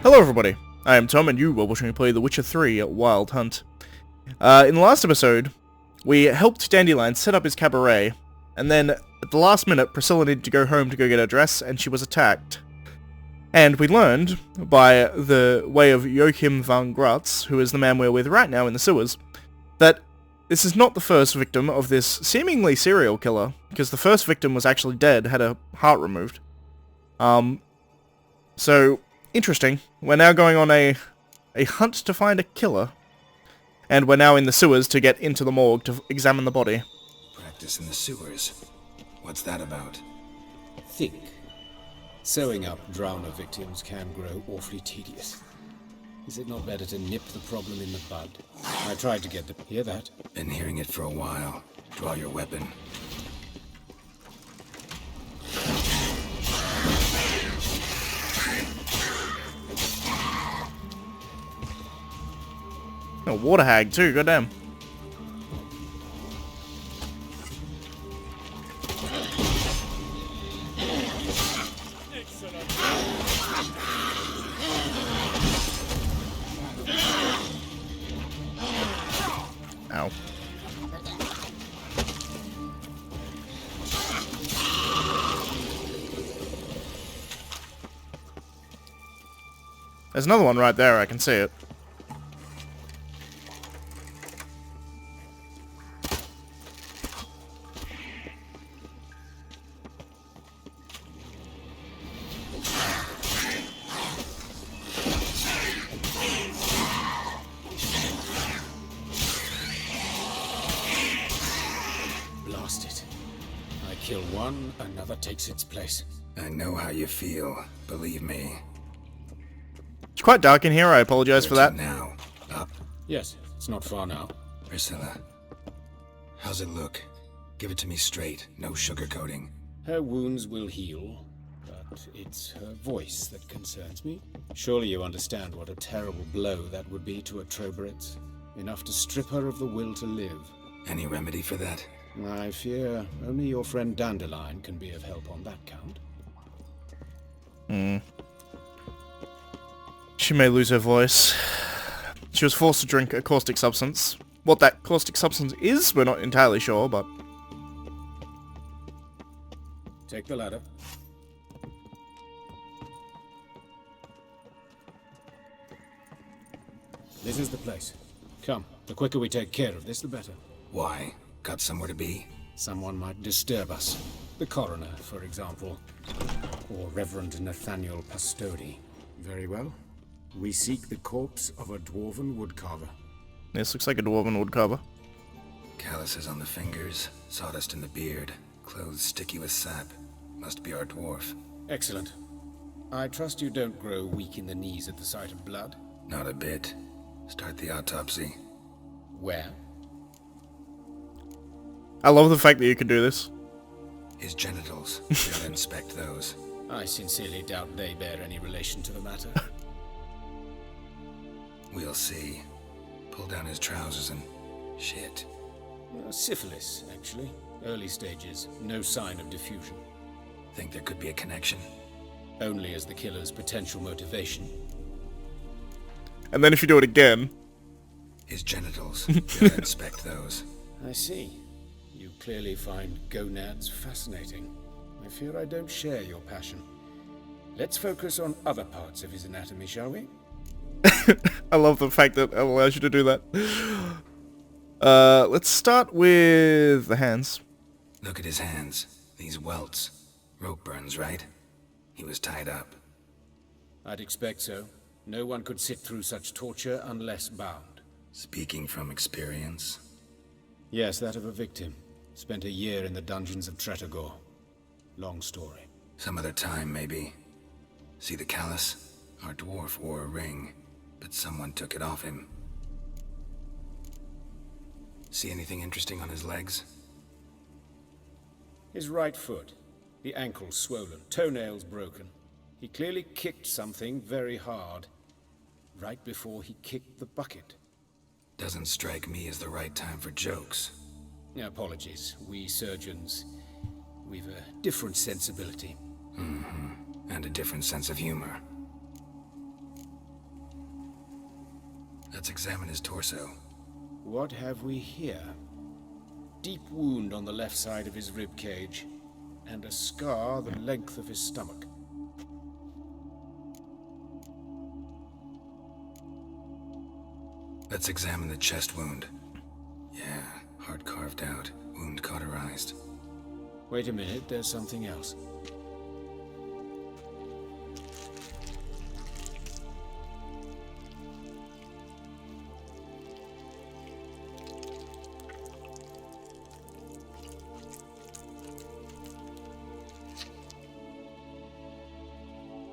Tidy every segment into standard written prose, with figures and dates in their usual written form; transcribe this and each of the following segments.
Hello everybody, I am Tom and you are watching me play The Witcher 3 Wild Hunt. In the last episode, we helped Dandelion set up his cabaret, and then at the last minute Priscilla needed to go home to go get her dress, and she was attacked. And we learned, by the way of Joachim van Gratz, who is the man we're with right now in the sewers, that this is not the first victim of this seemingly serial killer, because the first victim was actually dead, had a heart removed. So, interesting. We're now going on a hunt to find a killer. And we're now in the sewers to get into the morgue to examine the body. Practice in the sewers? What's that about? Think. Sewing up drowner victims can grow awfully tedious. Is it not better to nip the problem in the bud? I tried to get the... Hear that? Been hearing it for a while. Draw your weapon. A water hag too, goddamn. Ow. There's another one right there, I can see it. Blast it. I kill one, another takes its place. I know how you feel. Believe me. It's quite dark in here, I apologize for that. Now. Up. Yes, it's not far now. Priscilla. How's it look? Give it to me straight. No sugarcoating. Her wounds will heal, but it's her voice that concerns me. Surely you understand what a terrible blow that would be to a Trobritz. Enough to strip her of the will to live. Any remedy for that? I fear only your friend Dandelion can be of help on that count. She may lose her voice. She was forced to drink a caustic substance. What that caustic substance is, we're not entirely sure, but... Take the ladder. This is the place. Come, the quicker we take care of this, the better. Why? Got somewhere to be? Someone might disturb us. The coroner, for example. Or Reverend Nathaniel Pastodi. Very well. We seek the corpse of a dwarven woodcarver. This looks like a dwarven woodcarver. Calluses on the fingers, sawdust in the beard, clothes sticky with sap. Must be our dwarf. Excellent. I trust you don't grow weak in the knees at the sight of blood. Not a bit. Start the autopsy. Where? I love the fact that you can do this. His genitals. We'll inspect those. I sincerely doubt they bear any relation to the matter. We'll see. Pull down his trousers and... shit. Syphilis, actually. Early stages. No sign of diffusion. Think there could be a connection? Only as the killer's potential motivation. And then if you do it again... His genitals. We'll inspect those. I see. You clearly find gonads fascinating. I fear I don't share your passion. Let's focus on other parts of his anatomy, shall we? I love the fact that it allows you to do that. Let's start with the hands. Look at his hands. These welts. Rope burns, right? He was tied up. I'd expect so. No one could sit through such torture unless bound. Speaking from experience. Yes, that of a victim. Spent a year in the dungeons of Tretogor. Long story. Some other time, maybe. See the callus? Our dwarf wore a ring, but someone took it off him. See anything interesting on his legs? His right foot. The ankle swollen, toenails broken. He clearly kicked something very hard. Right before he kicked the bucket. Doesn't strike me as the right time for jokes. Apologies. We surgeons, we've a different sensibility. And a different sense of humor. Let's examine his torso. What have we here? Deep wound on the left side of his rib cage, and a scar the length of his stomach. Let's examine the chest wound. Yeah, heart carved out, wound cauterized. Wait a minute, there's something else.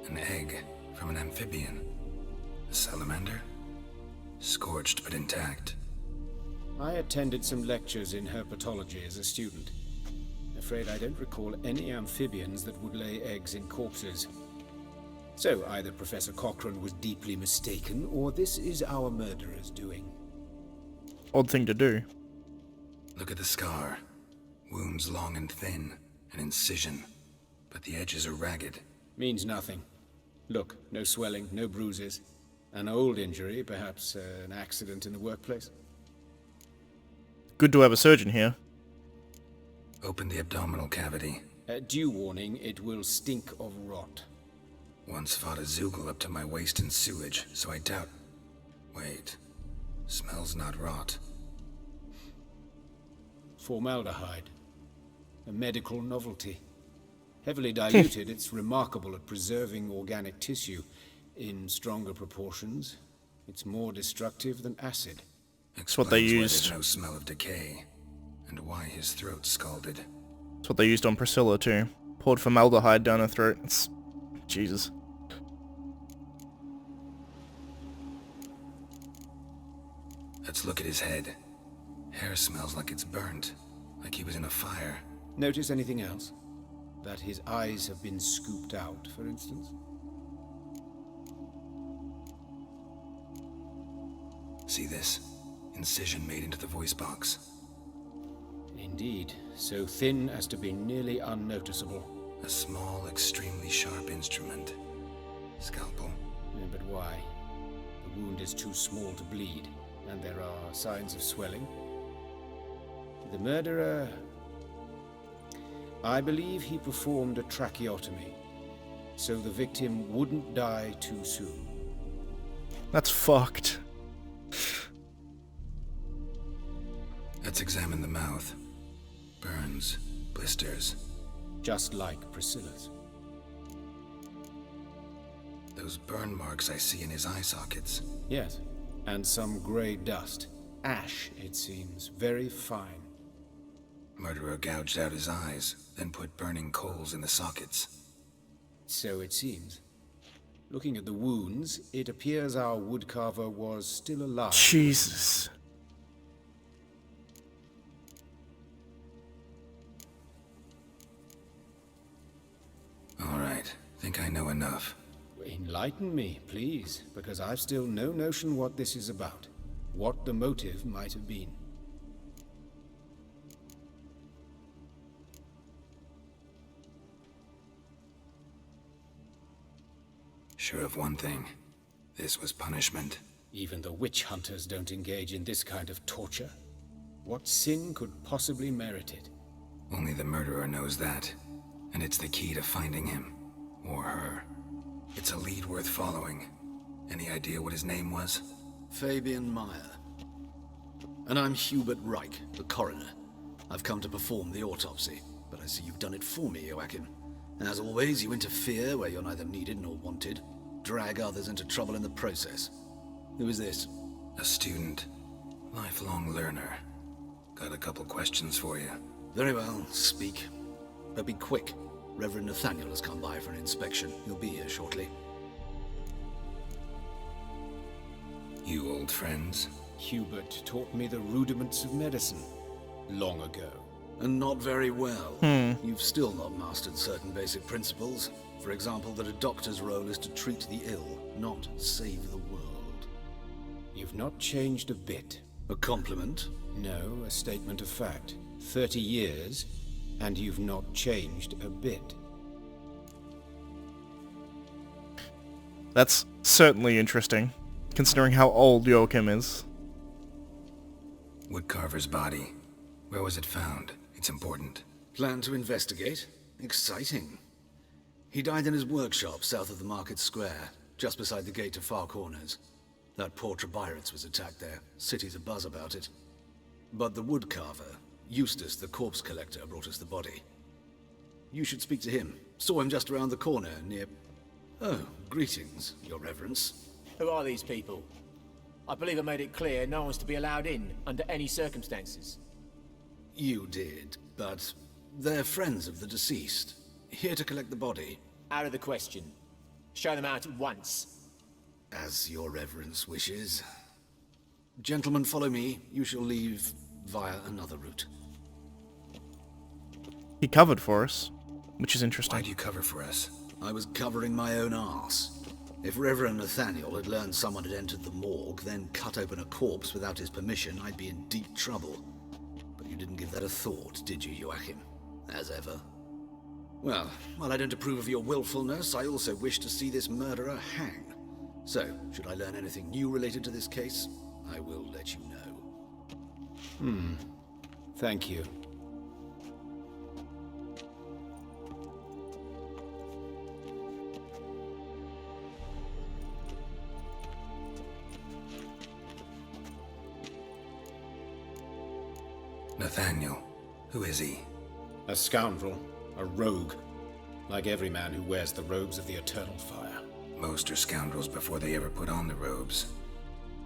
An egg from an amphibian. A salamander? Scorched but intact. I attended some lectures in herpetology as a student. Afraid I don't recall any amphibians that would lay eggs in corpses. So either Professor Cochrane was deeply mistaken, or this is our murderer's doing. Odd thing to do. Look at the scar. Wounds long and thin, an incision. But the edges are ragged. Means nothing. Look, no swelling, no bruises. An old injury, perhaps an accident in the workplace. Good to have a surgeon here. Open the abdominal cavity. Due warning, it will stink of rot. Once fought a Zoogle up to my waist in sewage, so I doubt... Wait. Smells not rot. Formaldehyde. A medical novelty. Heavily diluted, it's remarkable at preserving organic tissue. In stronger proportions, it's more destructive than acid. That's what they Explains why used. there's no smell of decay, and why his throat's scalded. That's what they used on Priscilla too. Poured formaldehyde down her throat. It's... Jesus. Let's look at his head. Hair smells like it's burnt, like he was in a fire. Notice anything else? That his eyes have been scooped out, for instance? See this? Incision made into the voice box. Indeed, so thin as to be nearly unnoticeable. A small, extremely sharp instrument. Scalpel. But why? The wound is too small to bleed, and there are signs of swelling. The murderer... I believe he performed a tracheotomy, so the victim wouldn't die too soon. That's fucked. Let's examine the mouth. Burns, blisters. Just like Priscilla's. Those burn marks I see in his eye sockets. Yes, and some grey dust. Ash, it seems, very fine. Murderer gouged out his eyes, then put burning coals in the sockets. So it seems. Looking at the wounds, it appears our woodcarver was still alive. Jesus. All right, think I know enough. Enlighten me, please, because I've still no notion what this is about. What the motive might have been. Sure of one thing. This was punishment. Even the witch hunters don't engage in this kind of torture. What sin could possibly merit it? Only the murderer knows that. And it's the key to finding him. Or her. It's a lead worth following. Any idea what his name was? Fabian Meyer. And I'm Hubert Reich, the coroner. I've come to perform the autopsy, but I see you've done it for me, Joachim. As always, you interfere where you're neither needed nor wanted. Drag others into trouble in the process. Who is this? A student. Lifelong learner. Got a couple questions for you. Very well, speak. But be quick. Reverend Nathaniel has come by for an inspection. He'll be here shortly. You old friends? Hubert taught me the rudiments of medicine long ago. And not very well. You've still not mastered certain basic principles. For example, that a doctor's role is to treat the ill, not save the world. You've not changed a bit. A compliment? No, a statement of fact. 30 years, and you've not changed a bit. That's certainly interesting, considering how old Joachim is. Woodcarver's body. Where was it found? It's important. Plan to investigate? Exciting. He died in his workshop south of the market square, just beside the gate to Far Corners. That poor Trebirates was attacked there. City's abuzz about it. But the woodcarver, Eustace the corpse collector, brought us the body. You should speak to him. Saw him just around the corner near... Oh, greetings, your reverence. Who are these people? I believe I made it clear no one's to be allowed in under any circumstances. You did, but they're friends of the deceased. Here to collect the body. Out of the question. Show them out at once. As your reverence wishes. Gentlemen, follow me. You shall leave via another route. He covered for us, which is interesting. Why do you cover for us? I was covering my own arse. If Reverend Nathaniel had learned someone had entered the morgue, then cut open a corpse without his permission, I'd be in deep trouble. But you didn't give that a thought, did you, Joachim? As ever. Well, while I don't approve of your willfulness, I also wish to see this murderer hang. So, should I learn anything new related to this case, I will let you know. Thank you. Nathaniel. Who is he? A scoundrel. A rogue. Like every man who wears the robes of the Eternal Fire. Most are scoundrels before they ever put on the robes.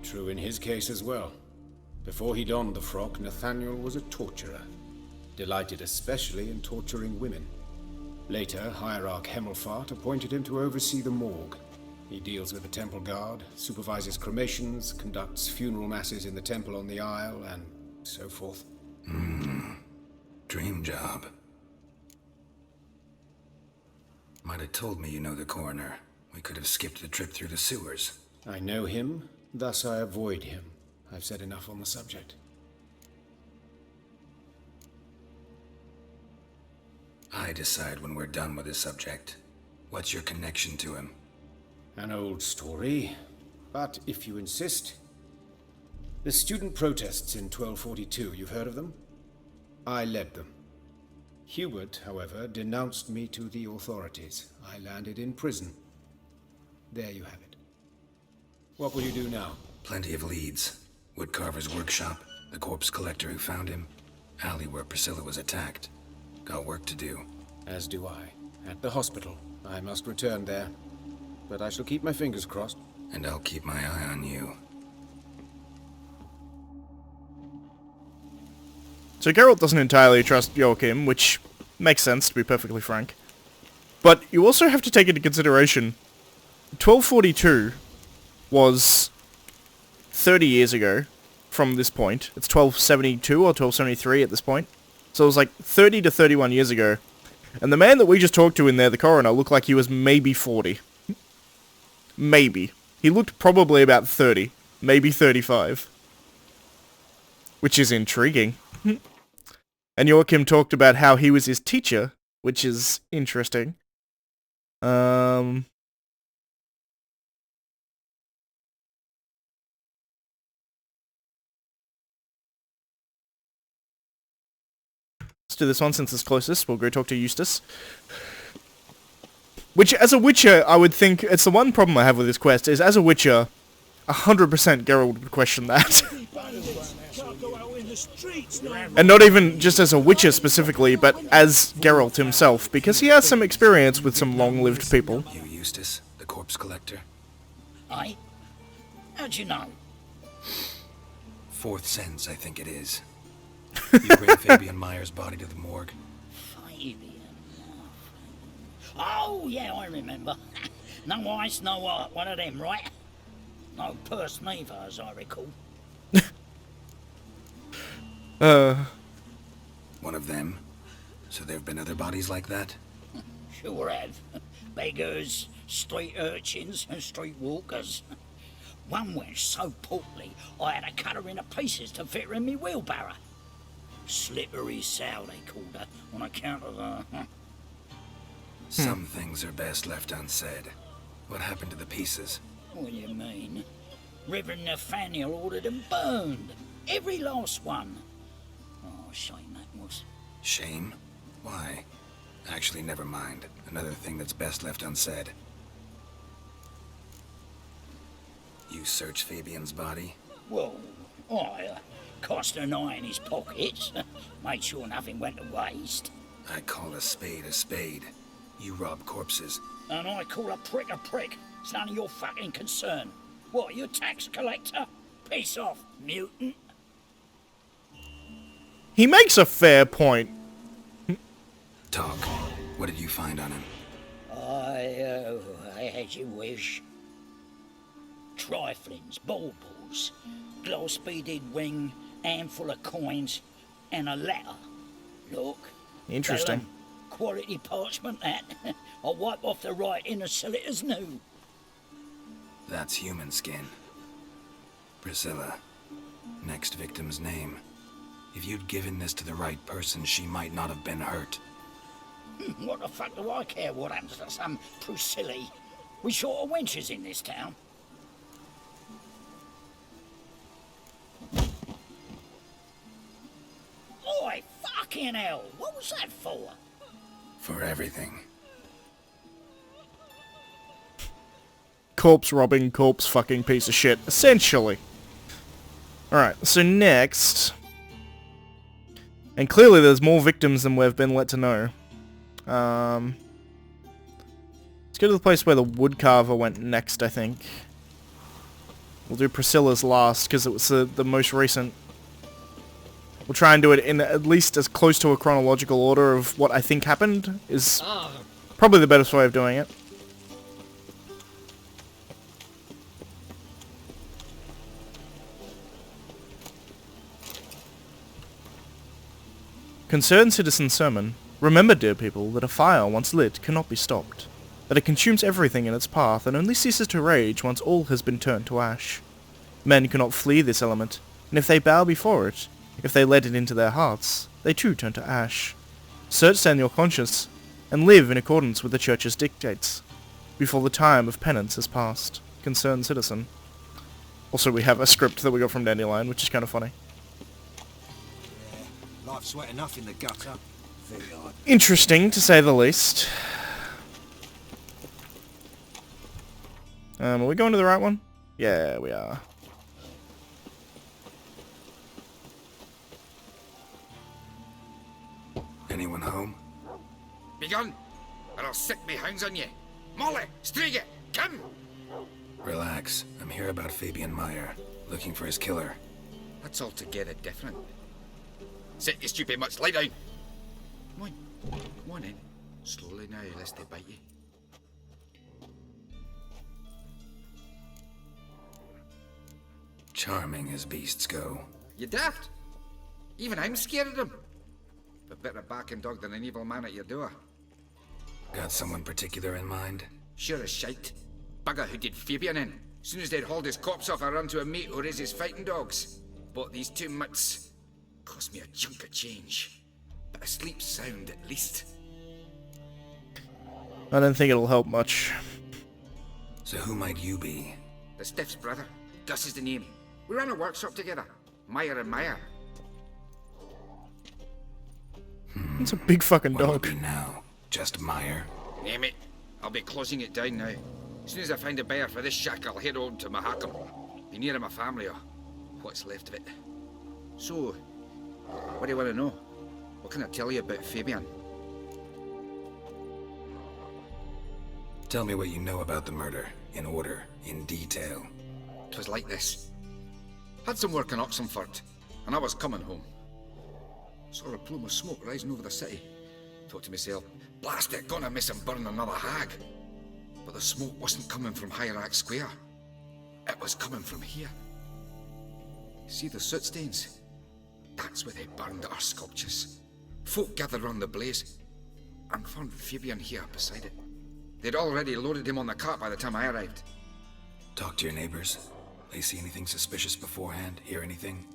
True in his case as well. Before he donned the frock, Nathaniel was a torturer. Delighted especially in torturing women. Later, Hierarch Hemmelfart appointed him to oversee the morgue. He deals with the temple guard, supervises cremations, conducts funeral masses in the temple on the Isle, and so forth. Dream job. Might have told me you know the coroner. We could have skipped the trip through the sewers. I know him, thus I avoid him. I've said enough on the subject. I decide when we're done with the subject. What's your connection to him? An old story, but if you insist. The student protests in 1242, you've heard of them? I led them. Hubert, however, denounced me to the authorities. I landed in prison. There you have it. What will you do now? Plenty of leads. Woodcarver's workshop, the corpse collector who found him, alley where Priscilla was attacked. Got work to do. As do I. At the hospital. I must return there. But I shall keep my fingers crossed. And I'll keep my eye on you. So Geralt doesn't entirely trust Joachim, which makes sense, to be perfectly frank. But you also have to take into consideration, 1242 was 30 years ago from this point. It's 1272 or 1273 at this point. So it was like 30 to 31 years ago. And the man that we just talked to in there, the coroner, looked like he was maybe 40. Maybe. He looked probably about 30. Maybe 35. Which is intriguing. And Joachim talked about how he was his teacher, which is interesting. Let's do this one since it's closest. We'll go talk to Eustace. Which, as a Witcher, I would think... It's the one problem I have with this quest, is as a Witcher, 100% Geralt would question that. And not even just as a Witcher specifically, but as Geralt himself, because he has some experience with some long-lived people. You Eustace, the corpse collector? Aye? How'd you know? Fourth sense, I think it is. You bring Fabian Meyer's body to the morgue. Fabian. Oh, yeah, I remember. No ice, no one of them, right? No purse neither, as I recall. One of them? So there've been other bodies like that? Sure have. Beggars, street urchins, and street walkers. One went so portly, I had to cut her into pieces to fit her in me wheelbarrow. Slippery sow, they called her, on account of her. Some things are best left unsaid. What happened to the pieces? What do you mean? Reverend Nathaniel ordered them burned. Every last one. Oh, shame that was. Shame? Why? Actually, never mind. Another thing that's best left unsaid. You searched Fabian's body? Well, I cast an eye in his pockets. Made sure nothing went to waste. I call a spade a spade. You rob corpses. And I call a prick a prick. It's none of your fucking concern. What, you tax collector? Piss off, mutant. He makes a fair point. Talk. What did you find on him? I as you wish. Triflings, baubles, glass-beaded ring, handful of coins, and a letter. Look. Interesting. Vellum, quality parchment, that. I'll wipe off the writing and sell it as new. That's human skin. Priscilla. Next victim's name. If you'd given this to the right person, she might not have been hurt. What the fuck do I care what happens to some Priscilla? We short of wenches in this town. Oi, fucking hell! What was that for? For everything. Corpse robbing, corpse fucking piece of shit, essentially. Alright, so next... And clearly there's more victims than we've been let to know. Let's go to the place where the woodcarver went next, I think. We'll do Priscilla's last, because it was the most recent. We'll try and do it in at least as close to a chronological order of what I think happened, is probably the best way of doing it. Concerned Citizen Sermon. Remember, dear people, that a fire once lit cannot be stopped. That it consumes everything in its path and only ceases to rage once all has been turned to ash. Men cannot flee this element, and if they bow before it, if they let it into their hearts, they too turn to ash. Search then your conscience, and live in accordance with the Church's dictates, before the time of penance has passed. Concerned Citizen. Also, we have a script that we got from Dandelion, which is kind of funny. Life's wet enough in the gutter. Interesting, to say the least. Are we going to the right one? Yeah, we are. Anyone home? Begone, or I'll sick me hounds on you. Molly, Striga, come! Relax. I'm here about Fabian Meyer, looking for his killer. That's altogether different. Sit, you stupid much, lie down. Come on in. Slowly now, lest they bite you. Charming as beasts go. You daft? Even I'm scared of them. But better a barking dog than an evil man at your door. Got someone particular in mind? Sure as shite. Bugger who did Fabian in. Soon as they'd hauled his corpse off, I run to a mate who raises fighting dogs. Bought these 2 mutts. Cost me a chunk of change. But I sleep sound at least. I don't think it'll help much. So who might you be? The Stiff's brother. Gus is the name. We ran a workshop together. Meyer and Meyer. It's a big fucking What'll dog. it be now? Just Meyer? Name it. I'll be closing it down now. As soon as I find a buyer for this shack, I'll head on to Mahakam. Be near my family or what's left of it. So, what do you want to know? What can I tell you about Fabian? Tell me what you know about the murder, in order, in detail. 'Twas like this. Had some work in Oxenford, and I was coming home. Saw a plume of smoke rising over the city. Thought to myself, blast it, gonna miss and burn another hag. But the smoke wasn't coming from Hierarch Square. It was coming from here. See the soot stains? That's where they burned our sculptures. Folk gathered round the blaze, and found Fabian here beside it. They'd already loaded him on the cart by the time I arrived. Talk to your neighbors. They see anything suspicious beforehand? Hear anything?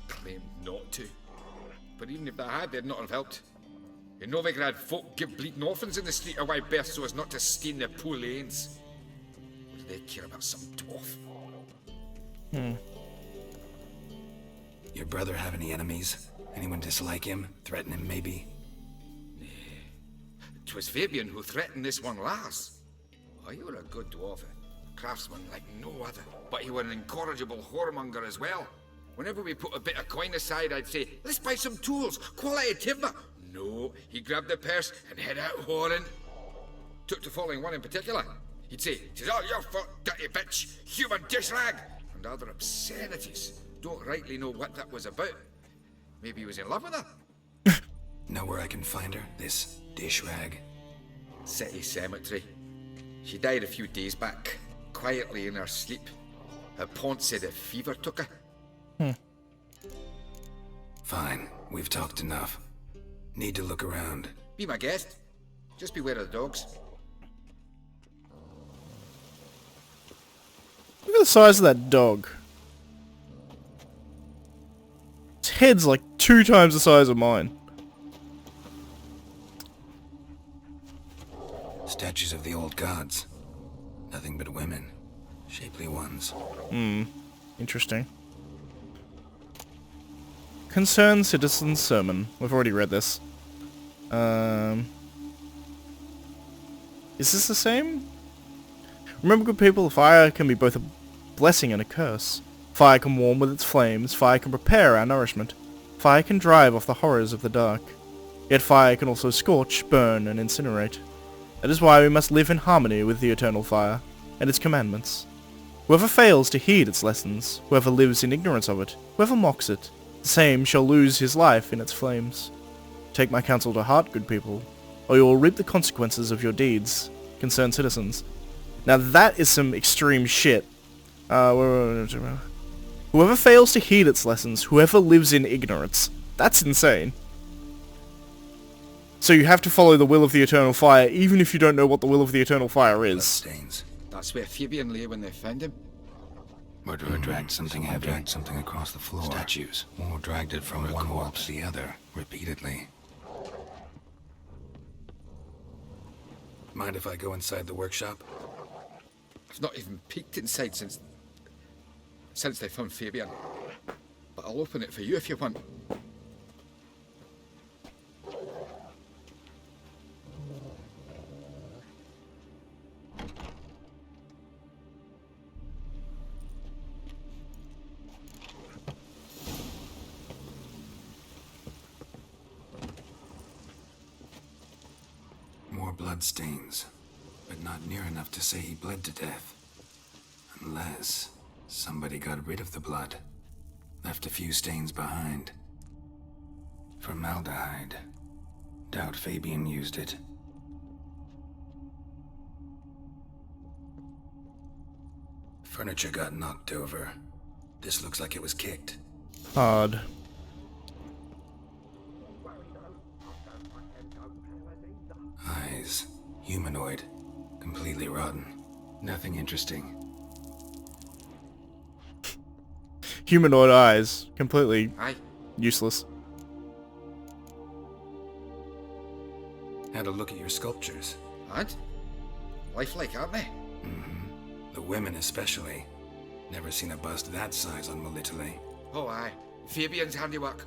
Claimed not to. But even if they had, they'd not have helped. In Novigrad, folk give bleeding orphans in the street a wide berth so as not to stain their poor lanes. What do they care about some dwarf? Your brother have any enemies? Anyone dislike him? Threaten him, maybe? 'Twas Fabian who threatened this one last. Oh, you were a good dwarf, a craftsman like no other. But you were an incorrigible whoremonger as well. Whenever we put a bit of coin aside, I'd say, let's buy some tools, quality timber. No, he grabbed the purse and head out whoring. Took to following one in particular. He'd say, "'Tis all your fault, dirty bitch, human dish rag," and other obscenities. Don't rightly know what that was about. Maybe he was in love with her. Know where I can find her? This dish rag? City cemetery. She died a few days back, quietly in her sleep. Her pont said a fever took her. Fine, we've talked enough. Need to look around. Be my guest. Just beware of the dogs. Look at the size of that dog. Its head's like 2 times the size of mine. Statues of the old gods. Nothing but women. Shapely ones. Interesting. Concerned Citizen's Sermon. We've already read this. Is this the same? Remember, good people, fire can be both a blessing and a curse. Fire can warm with its flames. Fire can prepare our nourishment. Fire can drive off the horrors of the dark. Yet fire can also scorch, burn, and incinerate. That is why we must live in harmony with the eternal fire and its commandments. Whoever fails to heed its lessons, whoever lives in ignorance of it, whoever mocks it, the same shall lose his life in its flames. Take my counsel to heart, good people, or you will reap the consequences of your deeds, concerned citizens. Now that is some extreme shit. Whoever fails to heed its lessons, whoever lives in ignorance. That's insane. So you have to follow the will of the eternal fire, even if you don't know what the will of the eternal fire is. Bloodstains. That's where Fabian lay when they found him. Murderer dragged something heavy. Dragged something across the floor. Statues. Or dragged it from one wall to the other, repeatedly. Mind if I go inside the workshop? I've not even peeked inside since they found Fabian. But I'll open it for you if you want. More bloodstains, but not near enough to say he bled to death. Unless somebody got rid of the blood, left a few stains behind. Formaldehyde. Doubt Fabian used it. Furniture got knocked over. This looks like it was kicked. Odd. Eyes. Humanoid. Completely rotten. Nothing interesting. Humanoid eyes. Completely Aye. useless. Had a look at your sculptures. And? Lifelike, aren't they? The women especially. Never seen a bust that size on Melitele. Oh, aye. Fabian's handiwork.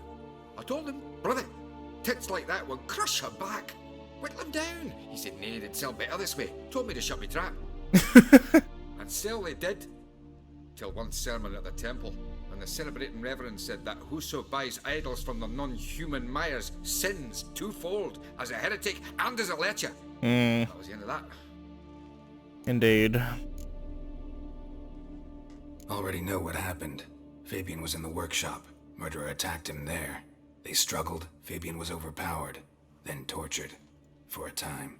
I told him, brother, tits like that will crush her back. Whittle him down. He said, nay, they'd sell better this way. Told me to shut me trap. And sell they did. Till one sermon at the temple, and the celebrating reverend said that whoso buys idols from the non-human Myers sins twofold, as a heretic and as a lecher. That was the end of that. Indeed. Already know what happened. Fabian was in the workshop. Murderer attacked him there. They struggled. Fabian was overpowered, then tortured. For a time.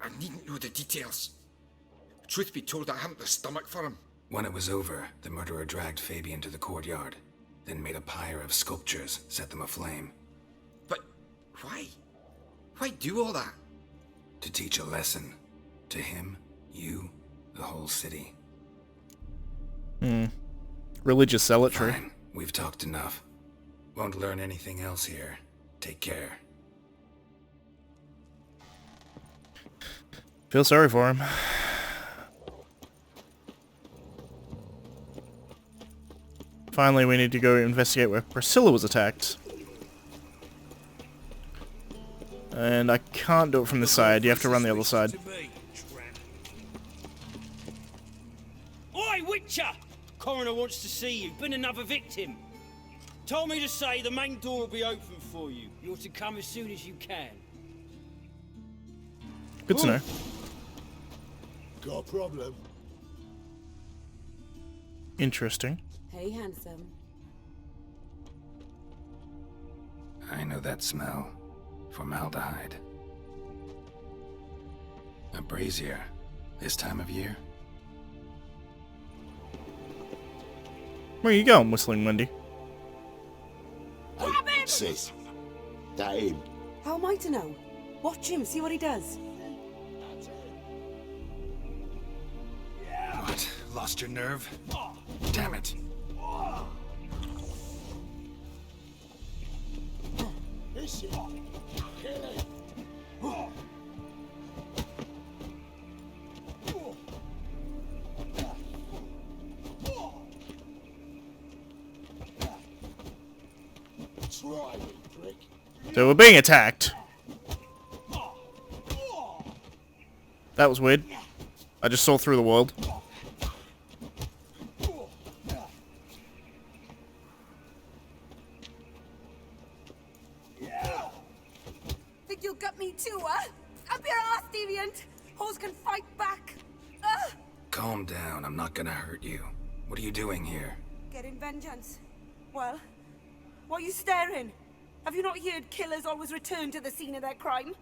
I needn't know the details. Truth be told, I haven't the stomach for him. When it was over, the murderer dragged Fabian to the courtyard, then made a pyre of sculptures, set them aflame. But why? Why do all that? To teach a lesson. To him, you, the whole city. Religious zealotry. Fine, we've talked enough. Won't learn anything else here. Take care. Feel sorry for him. Finally, we need to go investigate where Priscilla was attacked. And I can't do it from this side. You have to run the other side. Oi, Witcher! Coroner wants to see you. Been another victim. Told me to say the main door will be open for you. You're to come as soon as you can. Good to know. Got a problem? Interesting. Hey, handsome. I know that smell. Formaldehyde. A brazier. This time of year? Where are you going, Whistling Wendy? Hey, sis. That him? How am I to know? Watch him, see what he does. What? Lost your nerve? Damn it. This is... Kill him. Try me, prick. So we're being attacked. That was weird. I just saw through the world. Think you'll get me too, huh? Up your ass, deviant! Hoes can fight back! Calm down, I'm not gonna hurt you. What are you doing here? Getting vengeance. Well, what are you staring? Have you not heard killers always return to the scene of their crime?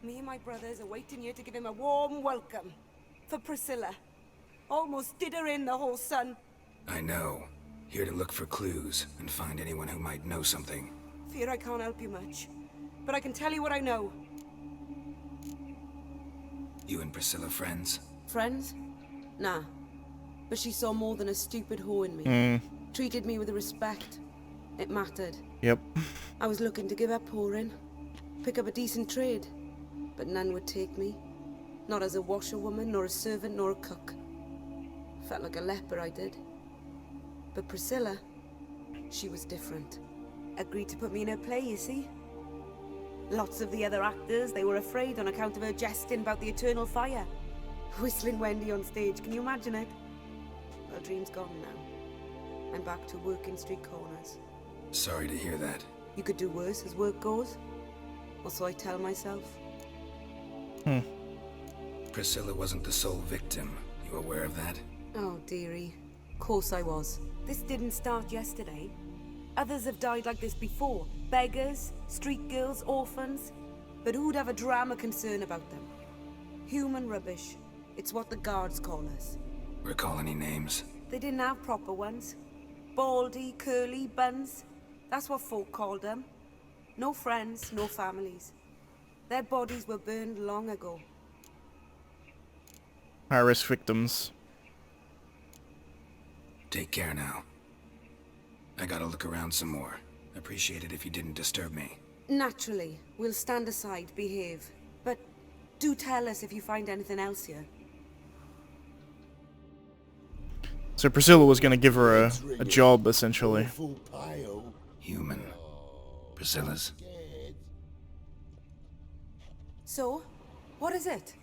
Me and my brothers are waiting here to give him a warm welcome. For Priscilla. Almost did her in, the whole son. I know. Here to look for clues and find anyone who might know something. Fear I can't help you much. But I can tell you what I know. You and Priscilla friends? Friends? Nah. But she saw more than a stupid whore in me. Treated me with respect. It mattered. Yep. I was looking to give up pouring. Pick up a decent trade. But none would take me. Not as a washerwoman, nor a servant, nor a cook. Felt like a leper, I did. But Priscilla, she was different. Agreed to put me in her play, you see? Lots of the other actors, they were afraid on account of her jesting about the eternal fire. Whistling Wendy on stage, can you imagine it? Well, dream's gone now. I'm back to working street corners. Sorry to hear that. You could do worse as work goes. Or so I tell myself. Priscilla wasn't the sole victim. You aware of that? Oh, dearie. Of course I was. This didn't start yesterday. Others have died like this before. Beggars, street girls, orphans. But who'd have a drama concern about them? Human rubbish. It's what the guards call us. Recall any names? They didn't have proper ones. Baldy, curly, buns. That's what folk called them. No friends, no families. Their bodies were burned long ago. High-risk victims. Take care now. I gotta look around some more. Appreciate it if you didn't disturb me. Naturally. We'll stand aside, behave. But do tell us if you find anything else here. So Priscilla was going to give her a job, essentially. Human. Priscilla's. So, what is it?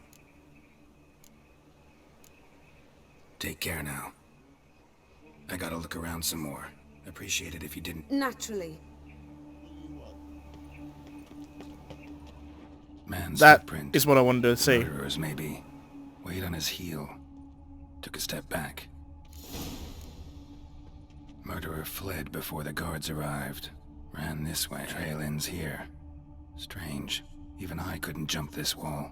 Take care now. I gotta look around some more. Appreciate it if you didn't. Naturally. Man's That footprint. is what I wanted to see. Murderers, maybe. Weight on his heel. Took a step back. Murderer fled before the guards arrived. Ran this way. Trail ends here. Strange. Even I couldn't jump this wall.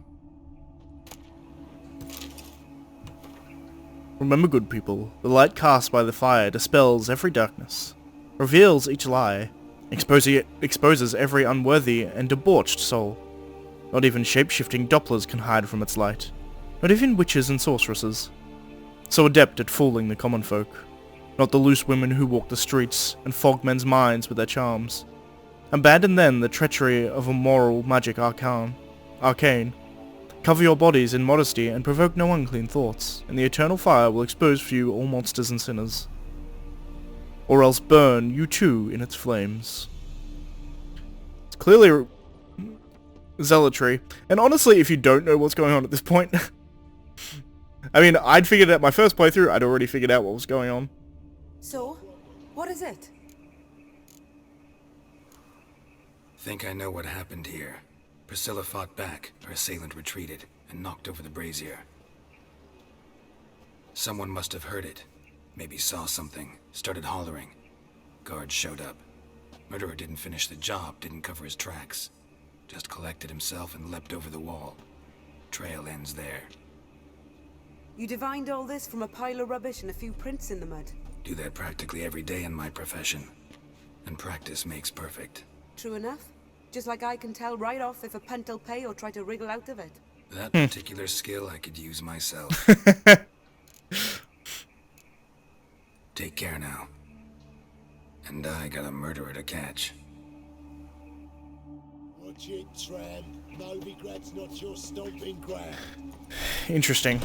Remember, good people, the light cast by the fire dispels every darkness, reveals each lie, exposes every unworthy and debauched soul. Not even shape-shifting Dopplers can hide from its light. Not even witches and sorceresses. So adept at fooling the common folk. Not the loose women who walk the streets and fog men's minds with their charms. Abandon then the treachery of a moral magic arcane. Cover your bodies in modesty and provoke no unclean thoughts, and the eternal fire will expose for you all monsters and sinners. or else burn you too in its flames. It's clearly zealotry, and honestly, if you don't know what's going on at this point, I mean, I'd figured out my first playthrough, I'd already figured out what was going on. So, what is it? Think I know what happened here. Priscilla fought back, her assailant retreated, and knocked over the brazier. Someone must have heard it. Maybe saw something, started hollering. Guards showed up. Murderer didn't finish the job, didn't cover his tracks. Just collected himself and leapt over the wall. Trail ends there. You divined all this from a pile of rubbish and a few prints in the mud. Do that practically every day in my profession. And practice makes perfect. True enough. Just like I can tell right off if a punt'll pay or try to wriggle out of it. That particular skill I could use myself. Take care now. And I got a murderer to catch. Watch it, tramp. Novigrad's not your stomping ground. Interesting.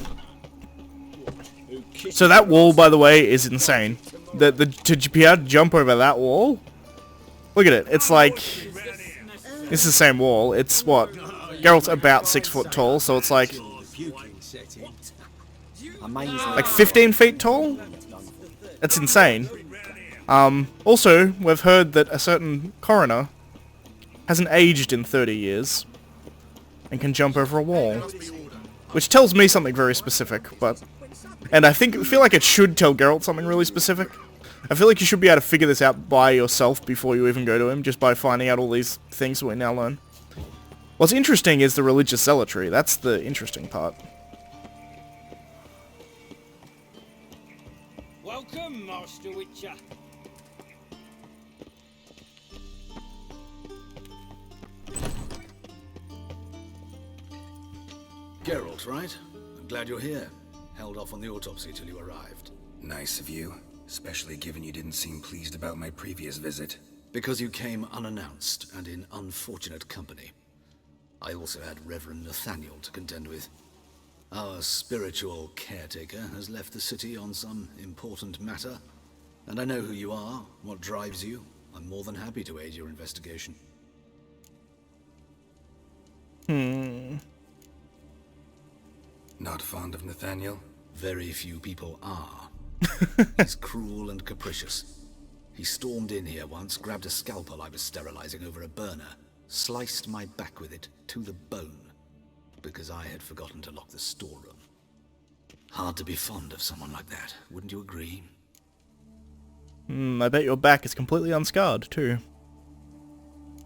So that wall, by the way, is insane. To be able to jump over that wall? Look at it. It's like... It's the same wall. It's what? Geralt's about 6 foot tall, so it's like... Like 15 feet tall? That's insane. Also, we've heard that a certain coroner hasn't aged in 30 years and can jump over a wall. Which tells me something very specific, but... And I feel like it should tell Geralt something really specific. I feel like you should be able to figure this out by yourself before you even go to him, just by finding out all these things that we now learn. What's interesting is the religious zealotry. That's the interesting part. Welcome, Master Witcher. Geralt, right? I'm glad you're here. Held off on the autopsy till you arrived. Nice of you, especially given you didn't seem pleased about my previous visit. Because you came unannounced and in unfortunate company. I also had Reverend Nathaniel to contend with. Our spiritual caretaker has left the city on some important matter, and I know who you are, what drives you. I'm more than happy to aid your investigation. Not fond of Nathaniel? Very few people are. He's cruel and capricious. He stormed in here once, grabbed a scalpel I was sterilizing over a burner, sliced my back with it to the bone, because I had forgotten to lock the storeroom. Hard to be fond of someone like that, wouldn't you agree? I bet your back is completely unscarred, too.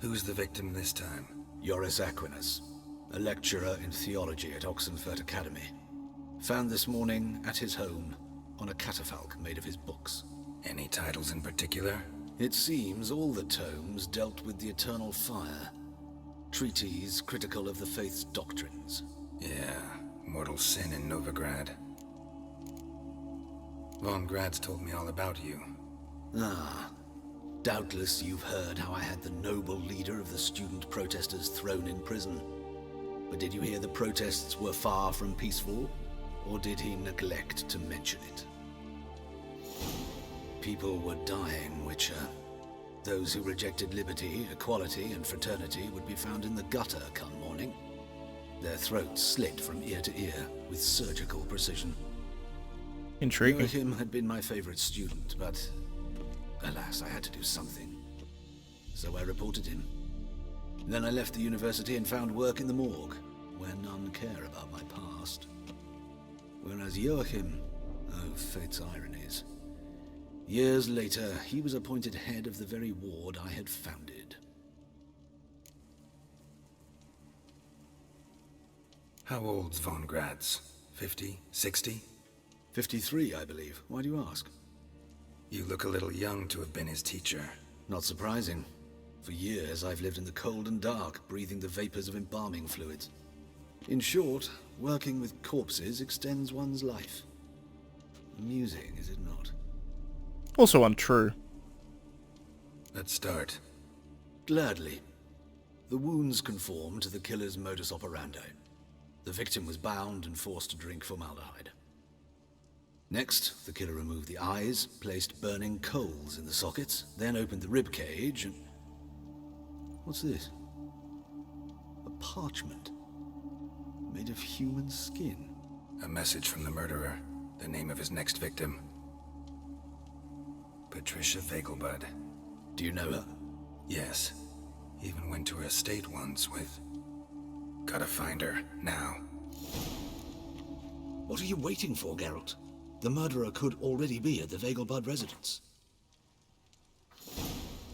Who's the victim this time? Joris Aquinas, a lecturer in theology at Oxenfurt Academy. Found this morning at his home on a catafalque made of his books. Any titles in particular? It seems all the tomes dealt with the eternal fire. Treatises critical of the faith's doctrines. Yeah, mortal sin in Novigrad. Von Grad's told me all about you. Ah, doubtless you've heard how I had the noble leader of the student protesters thrown in prison. But did you hear the protests were far from peaceful? Or did he neglect to mention it? People were dying, Witcher. Those who rejected liberty, equality, and fraternity would be found in the gutter come morning. Their throats slit from ear to ear with surgical precision. Intriguing. Joachim had been my favorite student, but alas, I had to do something. So I reported him. Then I left the university and found work in the morgue, where none care about my past. Whereas Joachim, oh, fate's ironies. Years later, he was appointed head of the very ward I had founded. How old's Von Grad's? 50? 60? 53, I believe. Why do you ask? You look a little young to have been his teacher. Not surprising. For years, I've lived in the cold and dark, breathing the vapors of embalming fluids. In short, working with corpses extends one's life. Amusing, is it not? Also untrue. Let's start. Gladly. The wounds conform to the killer's modus operandi. The victim was bound and forced to drink formaldehyde. Next, the killer removed the eyes, placed burning coals in the sockets, then opened the rib cage and... What's this? A parchment. Made of human skin. A message from the murderer. The name of his next victim. Patricia Vegelbud. Do you know her? Yes. Even went to her estate once with... Gotta find her, now. What are you waiting for, Geralt? The murderer could already be at the Vegelbud residence.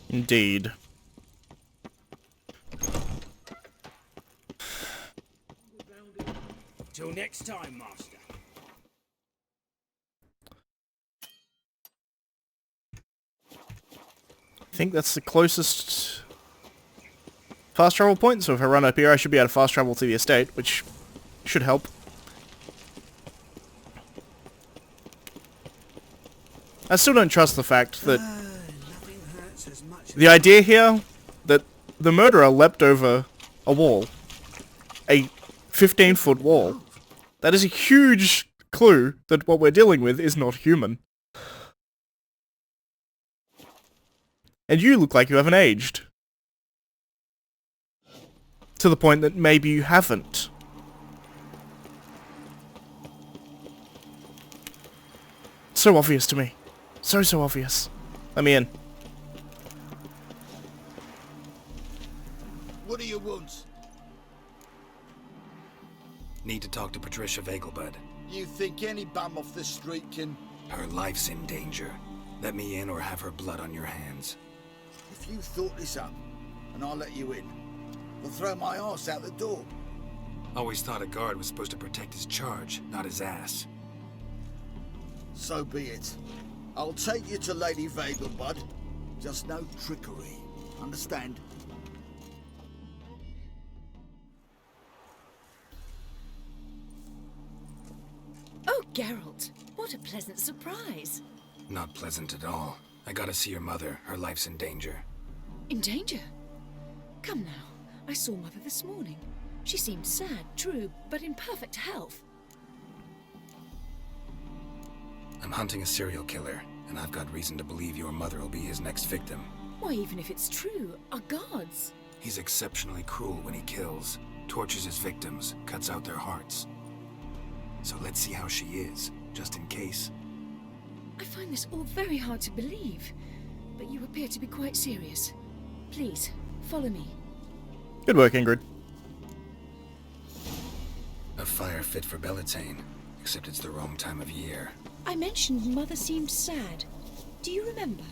Indeed. Till next time, Master. I think that's the closest fast travel point, so if I run up here I should be able to fast travel to the estate, which should help. I still don't trust the fact that the idea here that the murderer leapt over a wall, a 15-foot wall. That is a huge clue that what we're dealing with is not human. And you look like you haven't aged. To the point that maybe you haven't. So obvious to me. So obvious. Let me in. What do you want? Need to talk to Patricia Vegelbud. You think any bum off the street can... Her life's in danger. Let me in or have her blood on your hands. If you thought this up, and I'll let you in, I'll throw my arse out the door. Always thought a guard was supposed to protect his charge, not his ass. So be it. I'll take you to Lady Vegelbud. Just no trickery. Understand? Oh, Geralt, what a pleasant surprise. Not pleasant at all. I gotta see your mother. Her life's in danger. In danger? Come now, I saw Mother this morning. She seemed sad, true, but in perfect health. I'm hunting a serial killer, and I've got reason to believe your mother will be his next victim. Why, even if it's true, our guards. He's exceptionally cruel when he kills, tortures his victims, cuts out their hearts. So let's see how she is, just in case. I find this all very hard to believe, but you appear to be quite serious. Please, follow me. Good work, Ingrid. A fire fit for Bellatane, except it's the wrong time of year. I mentioned Mother seemed sad. Do you remember?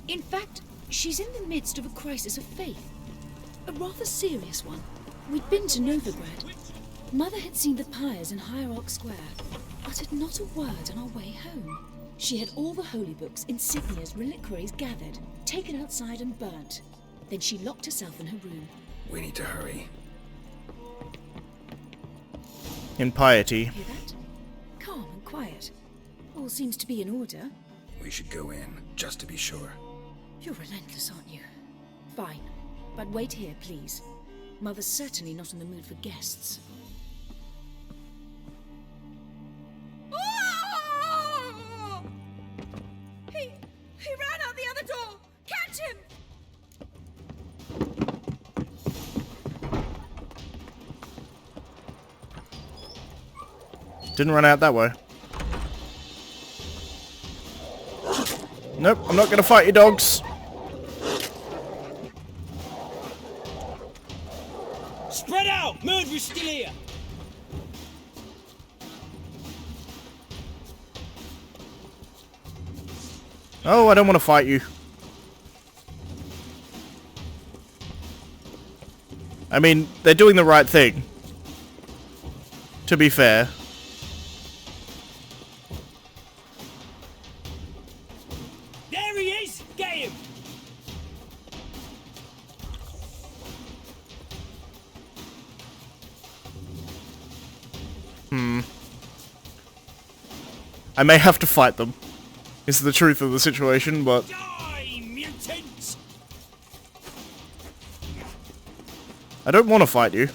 In fact, she's in the midst of a crisis of faith. A rather serious one. We'd been to Novigrad. Mother had seen the pyres in Hierarch Square, uttered not a word on our way home. She had all the holy books, insignias, reliquaries gathered, taken outside and burnt. Then she locked herself in her room. We need to hurry. In piety. Hear that? Calm and quiet. All seems to be in order. We should go in, just to be sure. You're relentless, aren't you? Fine. But wait here, please. Mother's certainly not in the mood for guests. He ran out the other door! Catch him! Didn't run out that way. Nope, I'm not gonna fight you dogs. Spread out! Murderer's still here! Oh, I don't want to fight you. I mean, they're doing the right thing. To be fair. There he is! Get him! I may have to fight them. Is the truth of the situation, but... Die, mutants! I don't want to fight you.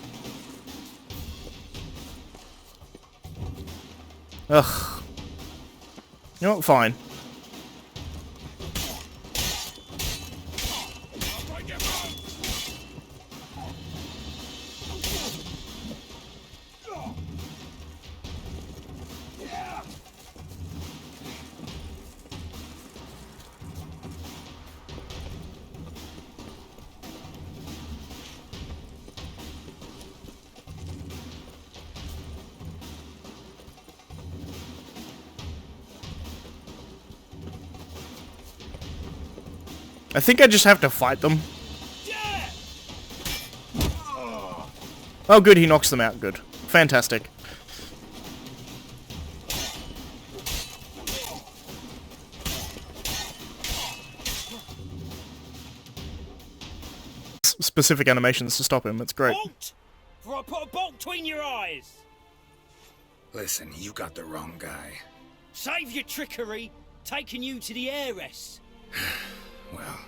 Ugh. You know what? Fine. I think I just have to fight them. Oh good, he knocks them out. Good. Fantastic. Specific animations to stop him, that's great. Bolt! For I put a bolt between your eyes! Listen, you got the wrong guy. Save your trickery, taking you to the heiress. Well,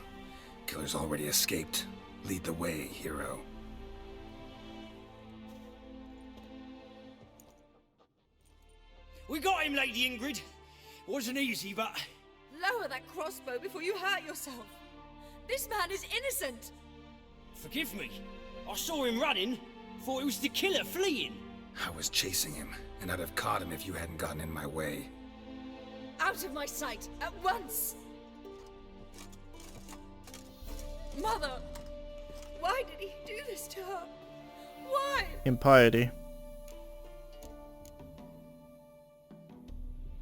killer's already escaped. Lead the way, hero. We got him, Lady Ingrid. Wasn't easy, but... Lower that crossbow before you hurt yourself. This man is innocent. Forgive me. I saw him running. Thought it was the killer fleeing. I was chasing him, and I'd have caught him if you hadn't gotten in my way. Out of my sight, at once! Mother! Why did he do this to her? Why? Impiety.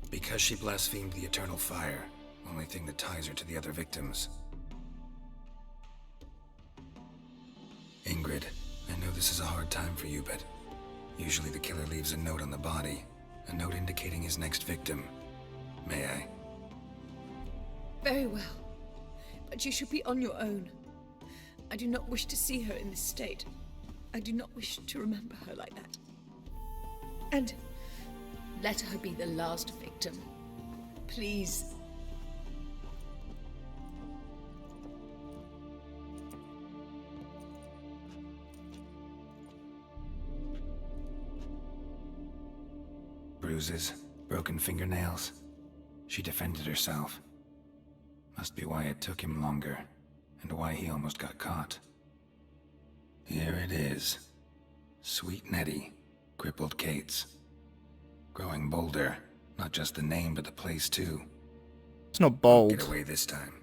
Because she blasphemed the eternal fire. Only thing that ties her to the other victims. Ingrid, I know this is a hard time for you, but usually the killer leaves a note on the body. A note indicating his next victim. May I? Very well. But you should be on your own. I do not wish to see her in this state. I do not wish to remember her like that. And let her be the last victim. Please. Bruises, broken fingernails. She defended herself. Must be why it took him longer, and why he almost got caught. Here it is. Sweet Nettie, crippled Kate's. Growing bolder, not just the name but the place too. It's not bold. Get away this time.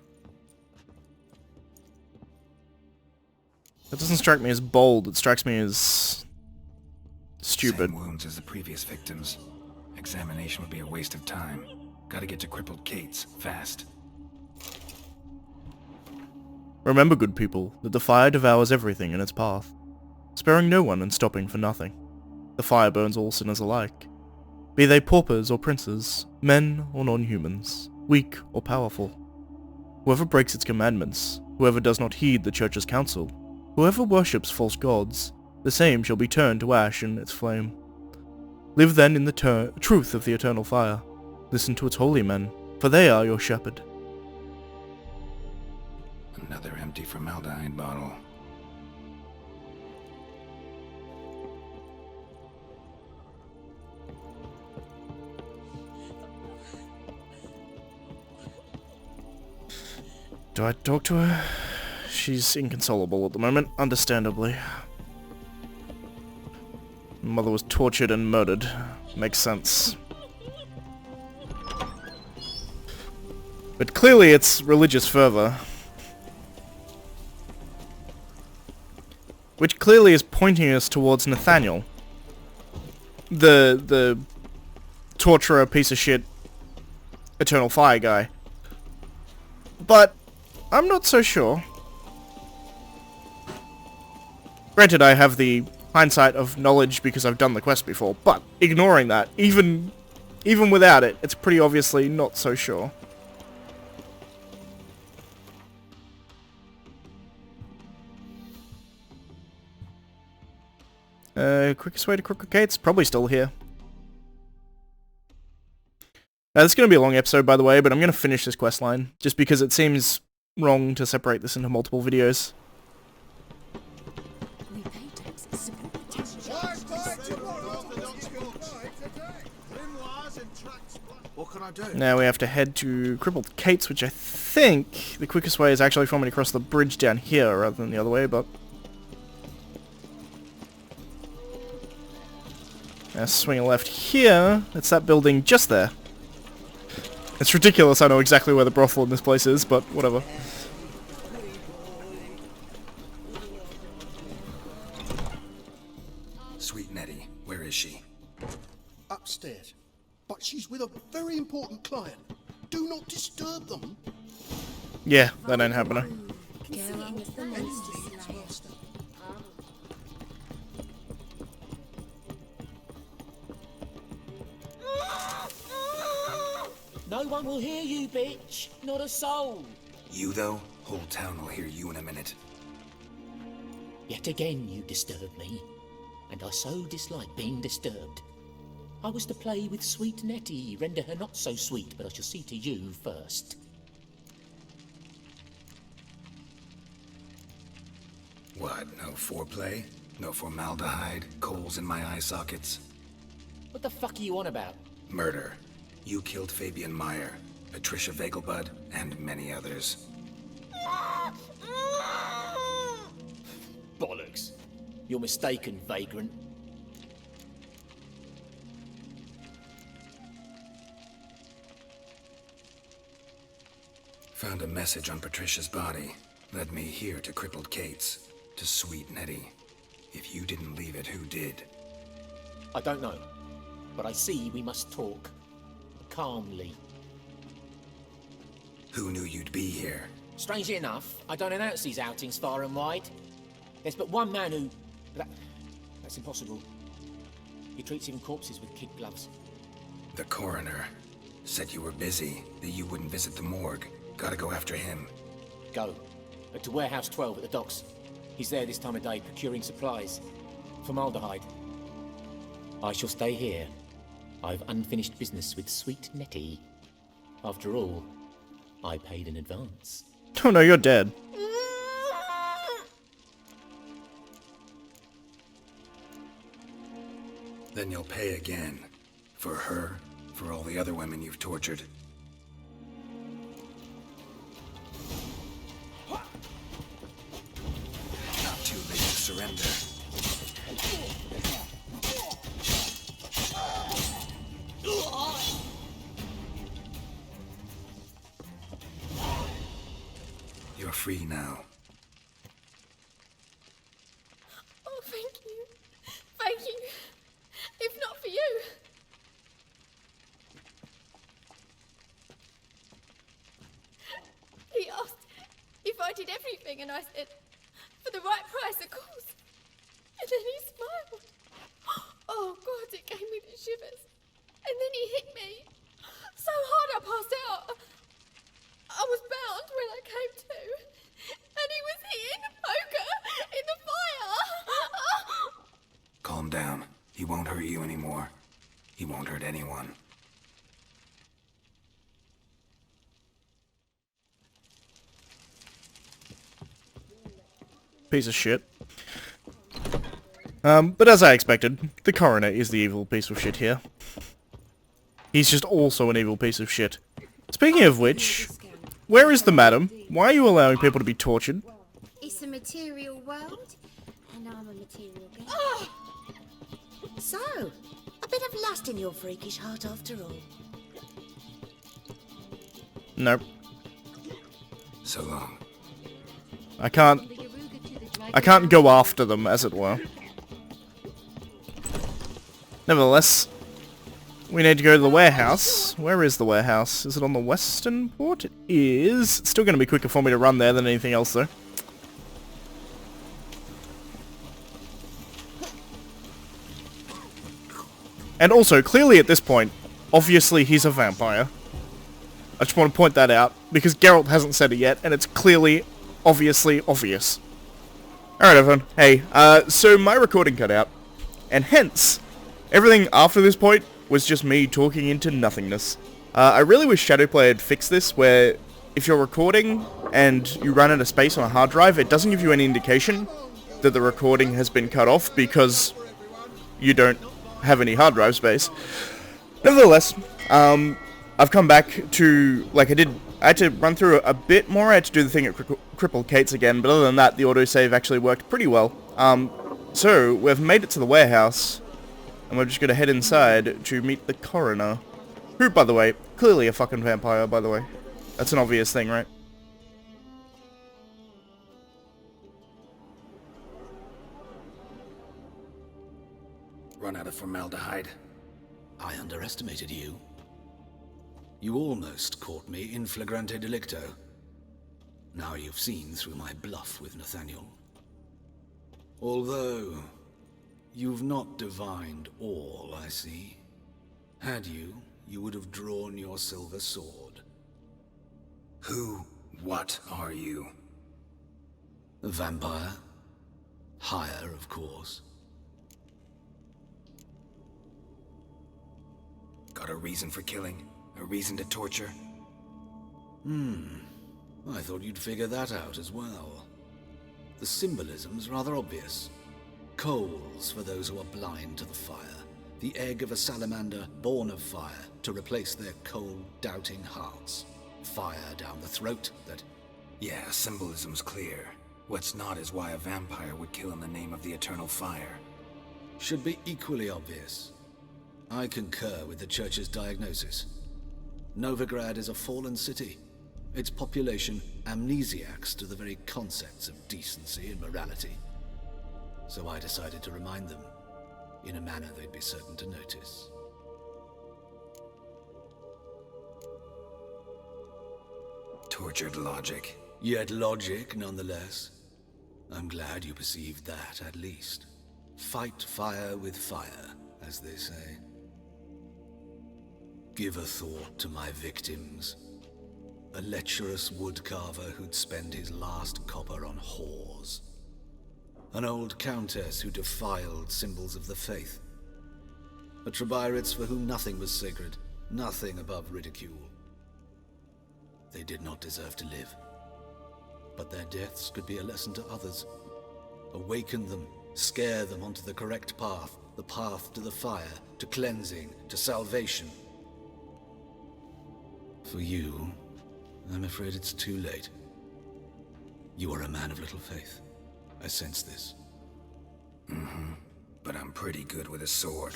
That doesn't strike me as bold, it strikes me as stupid. Same wounds as the previous victims. Examination would be a waste of time. Gotta get to crippled Kate's, fast. Remember, good people, that the fire devours everything in its path, sparing no one and stopping for nothing. The fire burns all sinners alike, be they paupers or princes, men or non-humans, weak or powerful. Whoever breaks its commandments, whoever does not heed the Church's counsel, whoever worships false gods, the same shall be turned to ash in its flame. Live then in the truth of the eternal fire. Listen to its holy men, for they are your shepherd. Another empty formaldehyde bottle. Do I talk to her? She's inconsolable at the moment, understandably. Mother was tortured and murdered. Makes sense. But clearly it's religious fervor. Which clearly is pointing us towards Nathaniel. The torturer, piece of shit, eternal fire guy. But I'm not so sure. Granted, I have the hindsight of knowledge because I've done the quest before, but ignoring that, even without it, it's pretty obviously not so sure. Quickest way to Crooked Kate's? Probably still here. This is going to be a long episode, by the way, but I'm going to finish this quest line, just because it seems wrong to separate this into multiple videos. What can I do? Now we have to head to Crippled Kate's, which I think the quickest way is actually for me to cross the bridge down here rather than the other way, but... Now swing left here. It's that building just there. It's ridiculous, I know exactly where the brothel in this place is, but whatever. Sweet Nettie, where is she? Upstairs. But she's with a very important client. Do not disturb them. Yeah, that ain't happening. No one will hear you, bitch. Not a soul. You, though? Whole town will hear you in a minute. Yet again you disturb me, and I so dislike being disturbed. I was to play with sweet Nettie, render her not so sweet, but I shall see to you first. What, no foreplay? No formaldehyde? Coals in my eye sockets? What the fuck are you on about? Murder. You killed Fabian Meyer, Patricia Vegelbud, and many others. Bollocks. You're mistaken, vagrant. Found a message on Patricia's body. Led me here to Crippled Kate's. To Sweet Nettie. If you didn't leave it, who did? I don't know, but I see we must talk. Calmly. Who knew you'd be here? Strangely enough, I don't announce these outings far and wide. There's but one man who... That's impossible. He treats even corpses with kid gloves. The coroner. Said you were busy, that you wouldn't visit the morgue. Gotta go after him. Go. But to Warehouse 12 at the docks. He's there this time of day, procuring supplies. Formaldehyde. I shall stay here. I've unfinished business with sweet Nettie. After all, I paid in advance. Oh no, you're dead. Then you'll pay again. For her, for all the other women you've tortured. Not too late to surrender. You're free now. Oh, thank you. Thank you. If not for you. He asked if I did everything, and I said, for the right price, of course. And then he smiled. Oh, God, it gave me the shivers. And then he hit me so hard I passed out. I was bound when I came to. And he was here in the poker, in the fire. Calm down. He won't hurt you anymore. He won't hurt anyone. Piece of shit. But as I expected, the coroner is the evil piece of shit here. He's just also an evil piece of shit. Speaking of which, where is the madam? Why are you allowing people to be tortured? It's a material world, and I'm a material girl. Oh. So, a bit of lust in your freakish heart after all. Nope. So long. I can't go after them, as it were. Nevertheless, we need to go to the warehouse. Where is the warehouse? Is it on the western port? It is. It's still going to be quicker for me to run there than anything else, though. And also, clearly at this point, obviously he's a vampire. I just want to point that out, because Geralt hasn't said it yet, and it's clearly, obviously obvious. Alright everyone, hey, so my recording cut out, and hence, everything after this point was just me talking into nothingness. I really wish Shadowplay had fixed this, where if you're recording and you run out of space on a hard drive, it doesn't give you any indication that the recording has been cut off because you don't have any hard drive space. Nevertheless, I've come back to, like, I had to run through a bit more. I had to do the thing at Crippled Kate's again, but other than that, the autosave actually worked pretty well. So, we've made it to the warehouse, and we're just gonna head inside to meet the coroner. Who, by the way, clearly a fucking vampire, by the way. That's an obvious thing, right? Run out of formaldehyde. I underestimated you. You almost caught me in flagrante delicto. Now you've seen through my bluff with Nathaniel. Although, you've not divined all, I see. Had you, you would have drawn your silver sword. What are you? A vampire. Higher, of course. Got a reason for killing? A reason to torture? I thought you'd figure that out as well. The symbolism's rather obvious. Coals for those who are blind to the fire. The egg of a salamander born of fire to replace their cold, doubting hearts. Fire down the throat that... Yeah, symbolism's clear. What's not is why a vampire would kill in the name of the eternal fire. Should be equally obvious. I concur with the Church's diagnosis. Novigrad is a fallen city. Its population amnesiacs to the very concepts of decency and morality. So I decided to remind them, in a manner they'd be certain to notice. Tortured logic. Yet logic, nonetheless. I'm glad you perceived that, at least. Fight fire with fire, as they say. Give a thought to my victims. A lecherous woodcarver who'd spend his last copper on whores. An old countess who defiled symbols of the faith. A Trebirates for whom nothing was sacred, nothing above ridicule. They did not deserve to live. But their deaths could be a lesson to others. Awaken them, scare them onto the correct path, the path to the fire, to cleansing, to salvation. For you, I'm afraid it's too late. You are a man of little faith. I sense this. But I'm pretty good with a sword.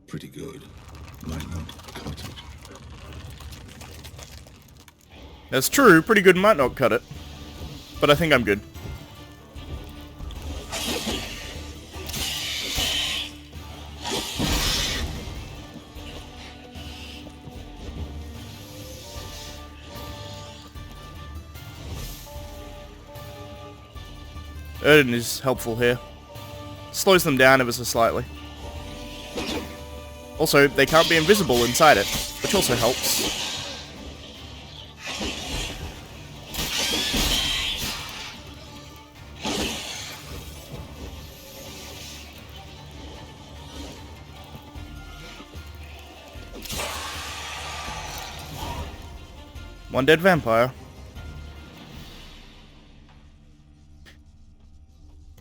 Pretty good. Might not cut it. That's true, pretty good might not cut it. But I think I'm good. Erden is helpful here. Slows them down ever so slightly. Also, they can't be invisible inside it, which also helps. One dead vampire.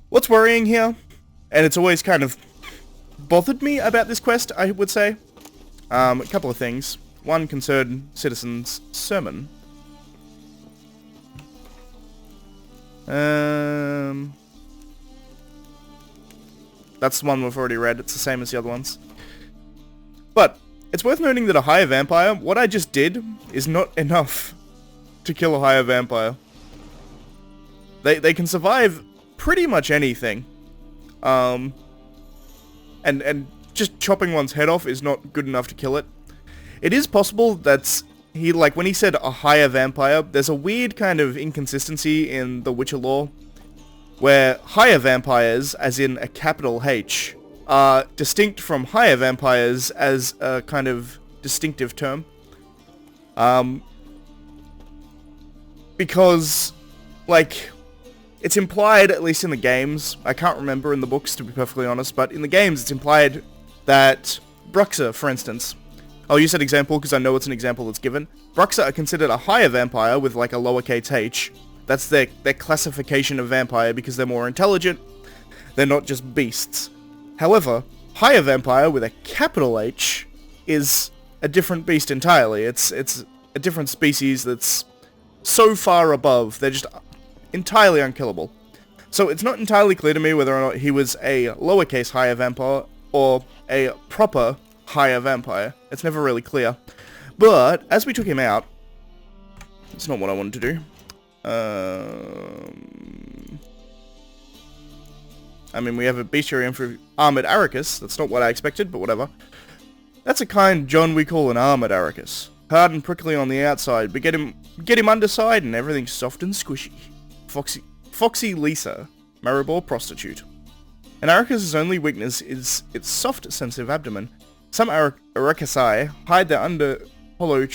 What's worrying here, and it's always kind of bothered me about this quest, I would say, a couple of things. One, concerned citizen's sermon. That's the one we've already read. It's the same as the other ones. But it's worth noting that a higher vampire, what I just did, is not enough to kill a higher vampire. They can survive pretty much anything. And just chopping one's head off is not good enough to kill it. It is possible that when he said a higher vampire, there's a weird kind of inconsistency in the Witcher lore, where higher vampires, as in a capital H, are distinct from higher vampires as a kind of distinctive term. Because, it's implied, at least in the games, I can't remember in the books to be perfectly honest, but in the games it's implied that Bruxa, for instance, I'll use that example because I know it's an example that's given. Bruxa are considered a higher vampire with a lowercase h. That's their classification of vampire because they're more intelligent, they're not just beasts. However, higher vampire with a capital H is a different beast entirely. It's a different species that's so far above, they're just entirely unkillable. So it's not entirely clear to me whether or not he was a lowercase higher vampire or a proper higher vampire. It's never really clear. But as we took him out, it's not what I wanted to do. I mean, we have a bestiary for armored Arrakis. That's not what I expected, but whatever. That's a kind John we call an armored Arrakis. Hard and prickly on the outside, but get him underside and everything's soft and squishy. Foxy Lisa, Maribor prostitute. An Arrakis' only weakness is its soft, sensitive abdomen. Some Arrakisi hide this under hollow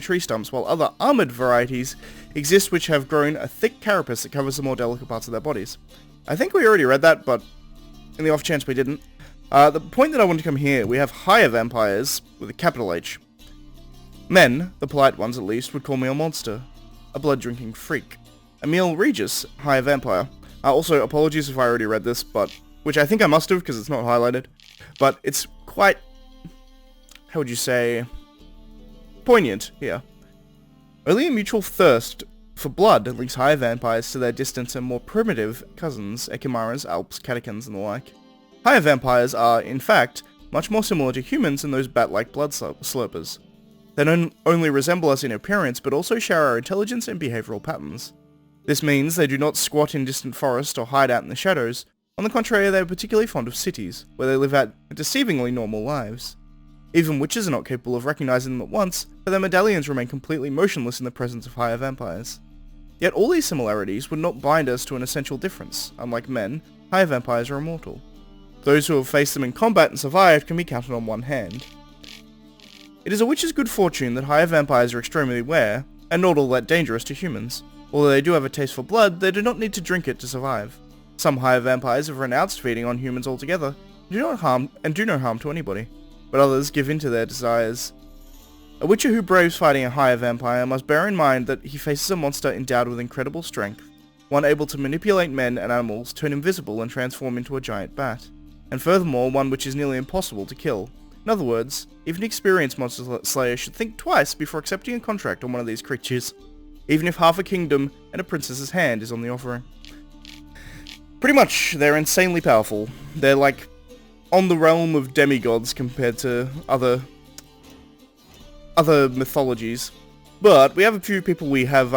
tree stumps, while other armored varieties exist which have grown a thick carapace that covers the more delicate parts of their bodies. I think we already read that, but in the off chance we didn't. The point that I want to come here, we have higher vampires with a capital H. Men, the polite ones at least, would call me a monster. A blood-drinking freak. Emil Regis, higher vampire. Also, apologies if I already read this, but which I think I must have because it's not highlighted. But it's quite, how would you say, poignant here. Only a mutual thirst for blood links higher vampires to their distant and more primitive cousins, Echimaras, Alps, Catechins, and the like. Higher vampires are, in fact, much more similar to humans than those bat-like blood slurpers. They don't only resemble us in appearance, but also share our intelligence and behavioral patterns. This means they do not squat in distant forests or hide out in the shadows. On the contrary, they are particularly fond of cities, where they live out deceivingly normal lives. Even witches are not capable of recognizing them at once, but their medallions remain completely motionless in the presence of higher vampires. Yet all these similarities would not bind us to an essential difference. Unlike men, higher vampires are immortal. Those who have faced them in combat and survived can be counted on one hand. It is a witch's good fortune that higher vampires are extremely rare, and not all that dangerous to humans. Although they do have a taste for blood, they do not need to drink it to survive. Some higher vampires have renounced feeding on humans altogether, do no harm to anybody, but others give in to their desires. A witcher who braves fighting a higher vampire must bear in mind that he faces a monster endowed with incredible strength, one able to manipulate men and animals, turn invisible and transform into a giant bat, and furthermore one which is nearly impossible to kill. In other words, even experienced monster slayers should think twice before accepting a contract on one of these creatures, even if half a kingdom and a princess's hand is on the offering. Pretty much, they're insanely powerful. They're like on the realm of demigods compared to other mythologies. But we have a few people we have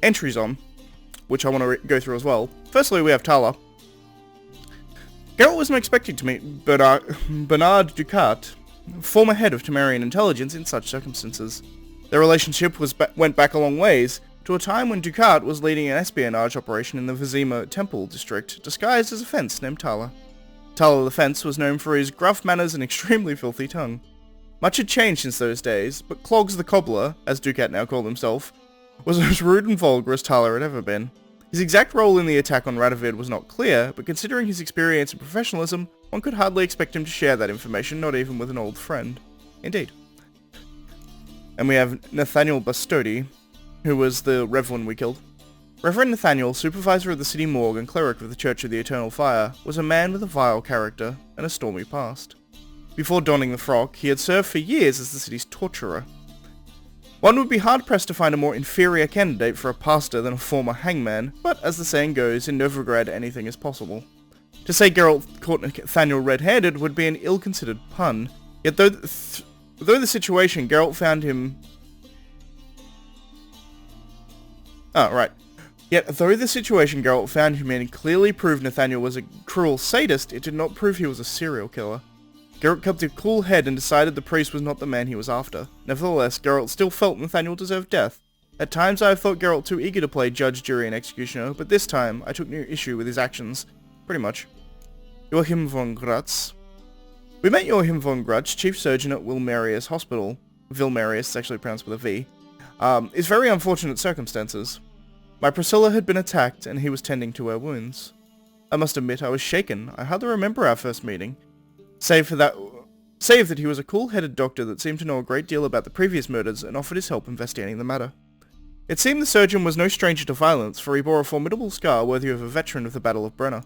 entries on, which I want to go through as well. Firstly, we have Tala. Geralt wasn't expecting to meet Bernard Ducat, former head of Temerian intelligence, in such circumstances. Their relationship went back a long ways, to a time when Ducat was leading an espionage operation in the Vizima Temple district, disguised as a fence named Tala. Tala the Fence was known for his gruff manners and extremely filthy tongue. Much had changed since those days, but Clogs the Cobbler, as Ducat now called himself, was as rude and vulgar as Tala had ever been. His exact role in the attack on Radovid was not clear, but considering his experience and professionalism, one could hardly expect him to share that information, not even with an old friend. Indeed. And we have Nathaniel Bastodi, who was the Reverend we killed. Reverend Nathaniel, supervisor of the city morgue and cleric of the Church of the Eternal Fire, was a man with a vile character and a stormy past. Before donning the frock, he had served for years as the city's torturer. One would be hard-pressed to find a more inferior candidate for a pastor than a former hangman, but as the saying goes, in Novigrad anything is possible. To say Geralt caught Nathaniel red-handed would be an ill-considered pun, yet though the situation Geralt found him... Yet though the situation Geralt found him in clearly proved Nathaniel was a cruel sadist, it did not prove he was a serial killer. Geralt kept a cool head and decided the priest was not the man he was after. Nevertheless, Geralt still felt Nathaniel deserved death. At times I have thought Geralt too eager to play judge, jury, and executioner, but this time I took no issue with his actions. Pretty much. Joachim von Gratz. We met Joachim von Gratz, chief surgeon at Wilmarius Hospital. Vilmarius is actually pronounced with a V. Is very unfortunate circumstances. My Priscilla had been attacked, and he was tending to her wounds. I must admit I was shaken. I hardly remember our first meeting. Save that he was a cool-headed doctor that seemed to know a great deal about the previous murders and offered his help investigating the matter. It seemed the surgeon was no stranger to violence, for he bore a formidable scar worthy of a veteran of the Battle of Brenna.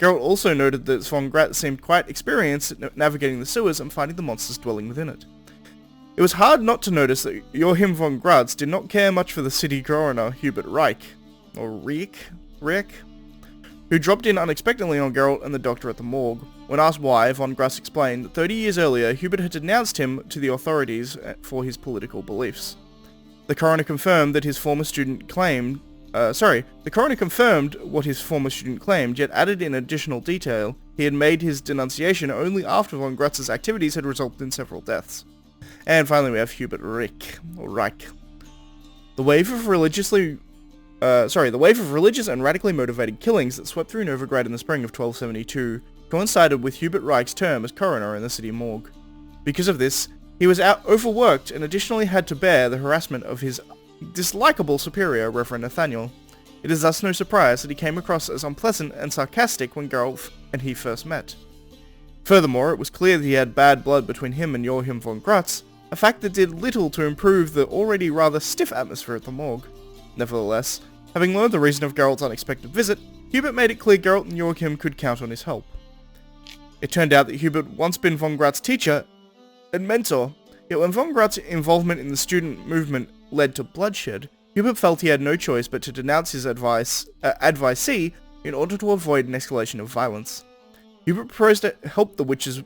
Geralt also noted that von Gratz seemed quite experienced at navigating the sewers and finding the monsters dwelling within it. It was hard not to notice that Joachim von Gratz did not care much for the city coroner, Hubert Reich, who dropped in unexpectedly on Geralt and the doctor at the morgue. When asked why, von Gratz explained that 30 years earlier, Hubert had denounced him to the authorities for his political beliefs. The coroner confirmed that his former student claimed the coroner confirmed what his former student claimed, yet added in additional detail he had made his denunciation only after von Gratz's activities had resulted in several deaths. And finally we have Hubert Reich. The wave of religious and radically motivated killings that swept through Novigrad in the spring of 1272 coincided with Hubert Reich's term as coroner in the city morgue. Because of this, he was overworked and additionally had to bear the harassment of his dislikable superior, Reverend Nathaniel. It is thus no surprise that he came across as unpleasant and sarcastic when Geralt and he first met. Furthermore, it was clear that he had bad blood between him and Joachim von Gratz, a fact that did little to improve the already rather stiff atmosphere at the morgue. Nevertheless, having learned the reason of Geralt's unexpected visit, Hubert made it clear Geralt and Joachim could count on his help. It turned out that Hubert had once been von Gratz's teacher and mentor, yet when von Gratz's involvement in the student movement led to bloodshed, Hubert felt he had no choice but to denounce his advisee in order to avoid an escalation of violence. Hubert proposed to help the Witcher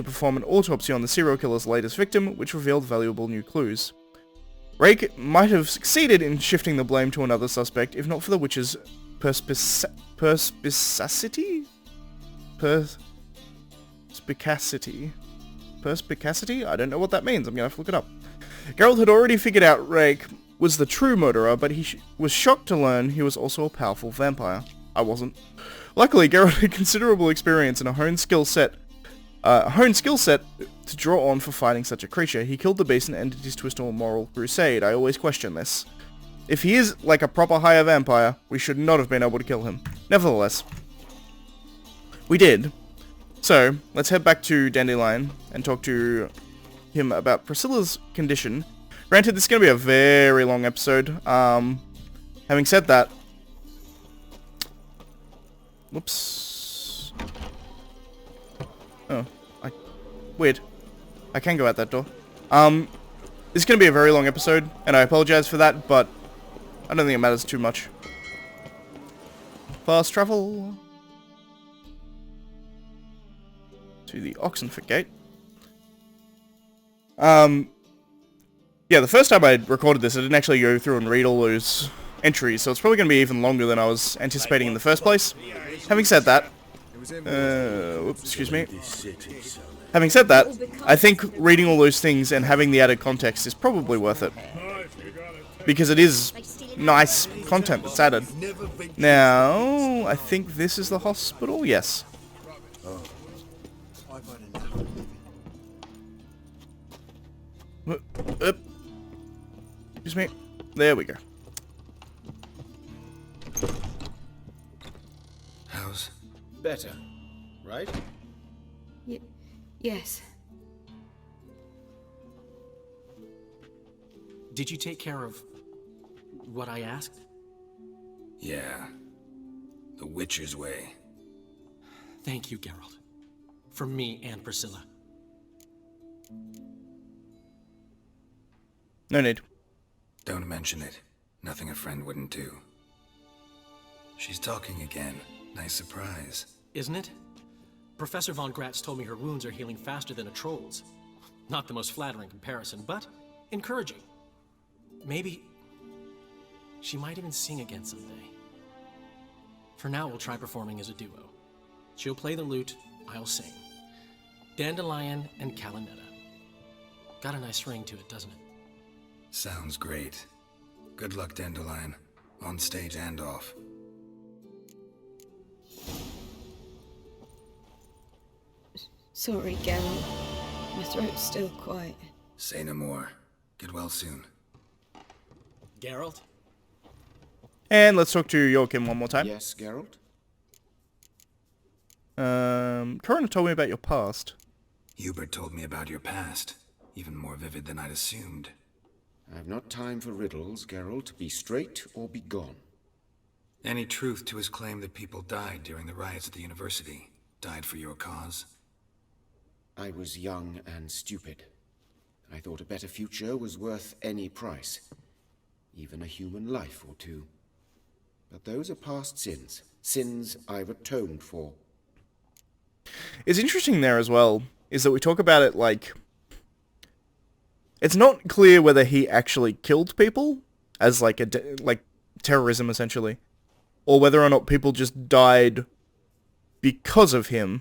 perform an autopsy on the serial killer's latest victim, which revealed valuable new clues. Reich might have succeeded in shifting the blame to another suspect if not for the Witcher's perspicacity? Perspicacity? I don't know what that means, I'm gonna have to look it up. Geralt had already figured out Reich was the true murderer, but he was shocked to learn he was also a powerful vampire. I wasn't. Luckily, Geralt had considerable experience and a honed skill set to draw on for fighting such a creature. He killed the beast and ended his twisted moral crusade. I always question this. If he is like a proper higher vampire, we should not have been able to kill him. Nevertheless, we did. So, let's head back to Dandelion and talk to him about Priscilla's condition. Granted, this is going to be a very long episode. Having said that... Whoops. Oh, weird. I can go out that door. This is going to be a very long episode, and I apologize for that, but I don't think it matters too much. Fast travel to the Oxenford Gate. Yeah, the first time I recorded this, I didn't actually go through and read all those entries, so it's probably going to be even longer than I was anticipating in the first place. Having said that, excuse me. Having said that, I think reading all those things and having the added context is probably worth it. Because it is nice content that's added. Now, I think this is the hospital? Yes. Excuse me. There we go. How's? Better, right? Yes. Did you take care of what I asked? Yeah. The Witcher's way. Thank you, Geralt. From me and Priscilla. No need. Don't mention it. Nothing a friend wouldn't do. She's talking again. Nice surprise. Isn't it? Professor von Gratz told me her wounds are healing faster than a troll's. Not the most flattering comparison, but encouraging. Maybe she might even sing again someday. For now, we'll try performing as a duo. She'll play the lute, I'll sing. Dandelion and Calinetta. Got a nice ring to it, doesn't it? Sounds great. Good luck, Dandelion. On stage and off. Sorry, Geralt. My throat's still quiet. Say no more. Get well soon. Geralt? And let's talk to Joachim one more time. Yes, Geralt? Coroner told me about your past. Hubert told me about your past. Even more vivid than I'd assumed. I've not time for riddles, Geralt. Be straight or be gone. Any truth to his claim that people died during the riots at the university? Died for your cause? I was young and stupid. I thought a better future was worth any price. Even a human life or two. But those are past sins. Sins I've atoned for. It's interesting there as well, is that we talk about it like... It's not clear whether he actually killed people, as like terrorism essentially, or whether or not people just died because of him.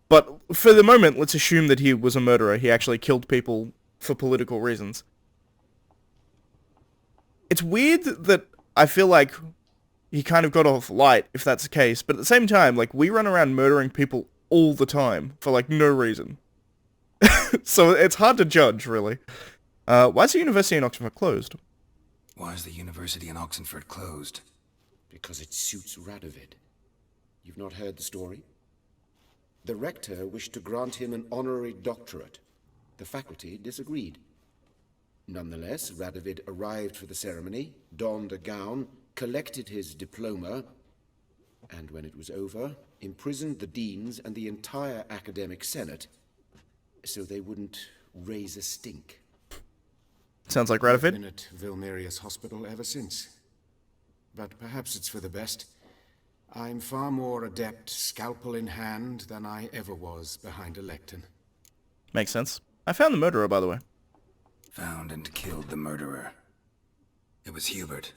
But for the moment, let's assume that he was a murderer. He actually killed people for political reasons. It's weird that I feel like he kind of got off light, if that's the case, but at the same time, like, we run around murdering people all the time for, like, no reason. So it's hard to judge, really. Why is the university in Oxford closed? Why is the university in Oxenford closed? Because it suits Radovid. You've not heard the story? The rector wished to grant him an honorary doctorate. The faculty disagreed. Nonetheless, Radovid arrived for the ceremony, donned a gown, collected his diploma, and when it was over, imprisoned the deans and the entire academic senate so they wouldn't raise a stink. Sounds like I've Radovid. been at Vilmerius Hospital ever since. But perhaps it's for the best. I'm far more adept scalpel in hand than I ever was behind a lectern. Makes sense. I found the murderer, by the way. Found and killed the murderer. It was Hubert.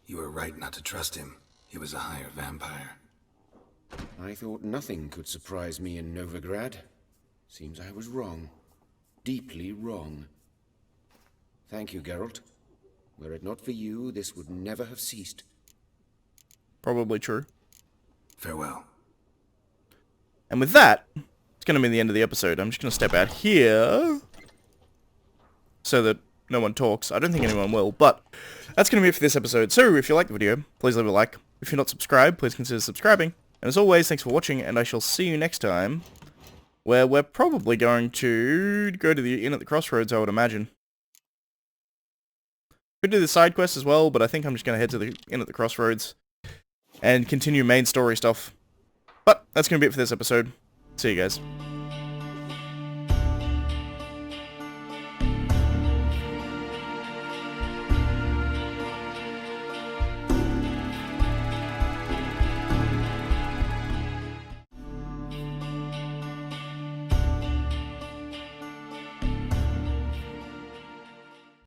You were right not to trust him. He was a higher vampire. I thought nothing could surprise me in Novigrad. Seems I was wrong. Deeply wrong. Thank you, Geralt. Were it not for you, this would never have ceased. Probably true. Farewell. And with that, it's going to be the end of the episode. I'm just going to step out here so that no one talks. I don't think anyone will, but that's going to be it for this episode. So if you like the video, please leave a like. If you're not subscribed, please consider subscribing. And as always, thanks for watching, and I shall see you next time, where we're probably going to go to the Inn at the Crossroads, I would imagine. Could do the side quest as well, but I think I'm just going to head to the Inn at the Crossroads and continue main story stuff. But that's going to be it for this episode. See you guys.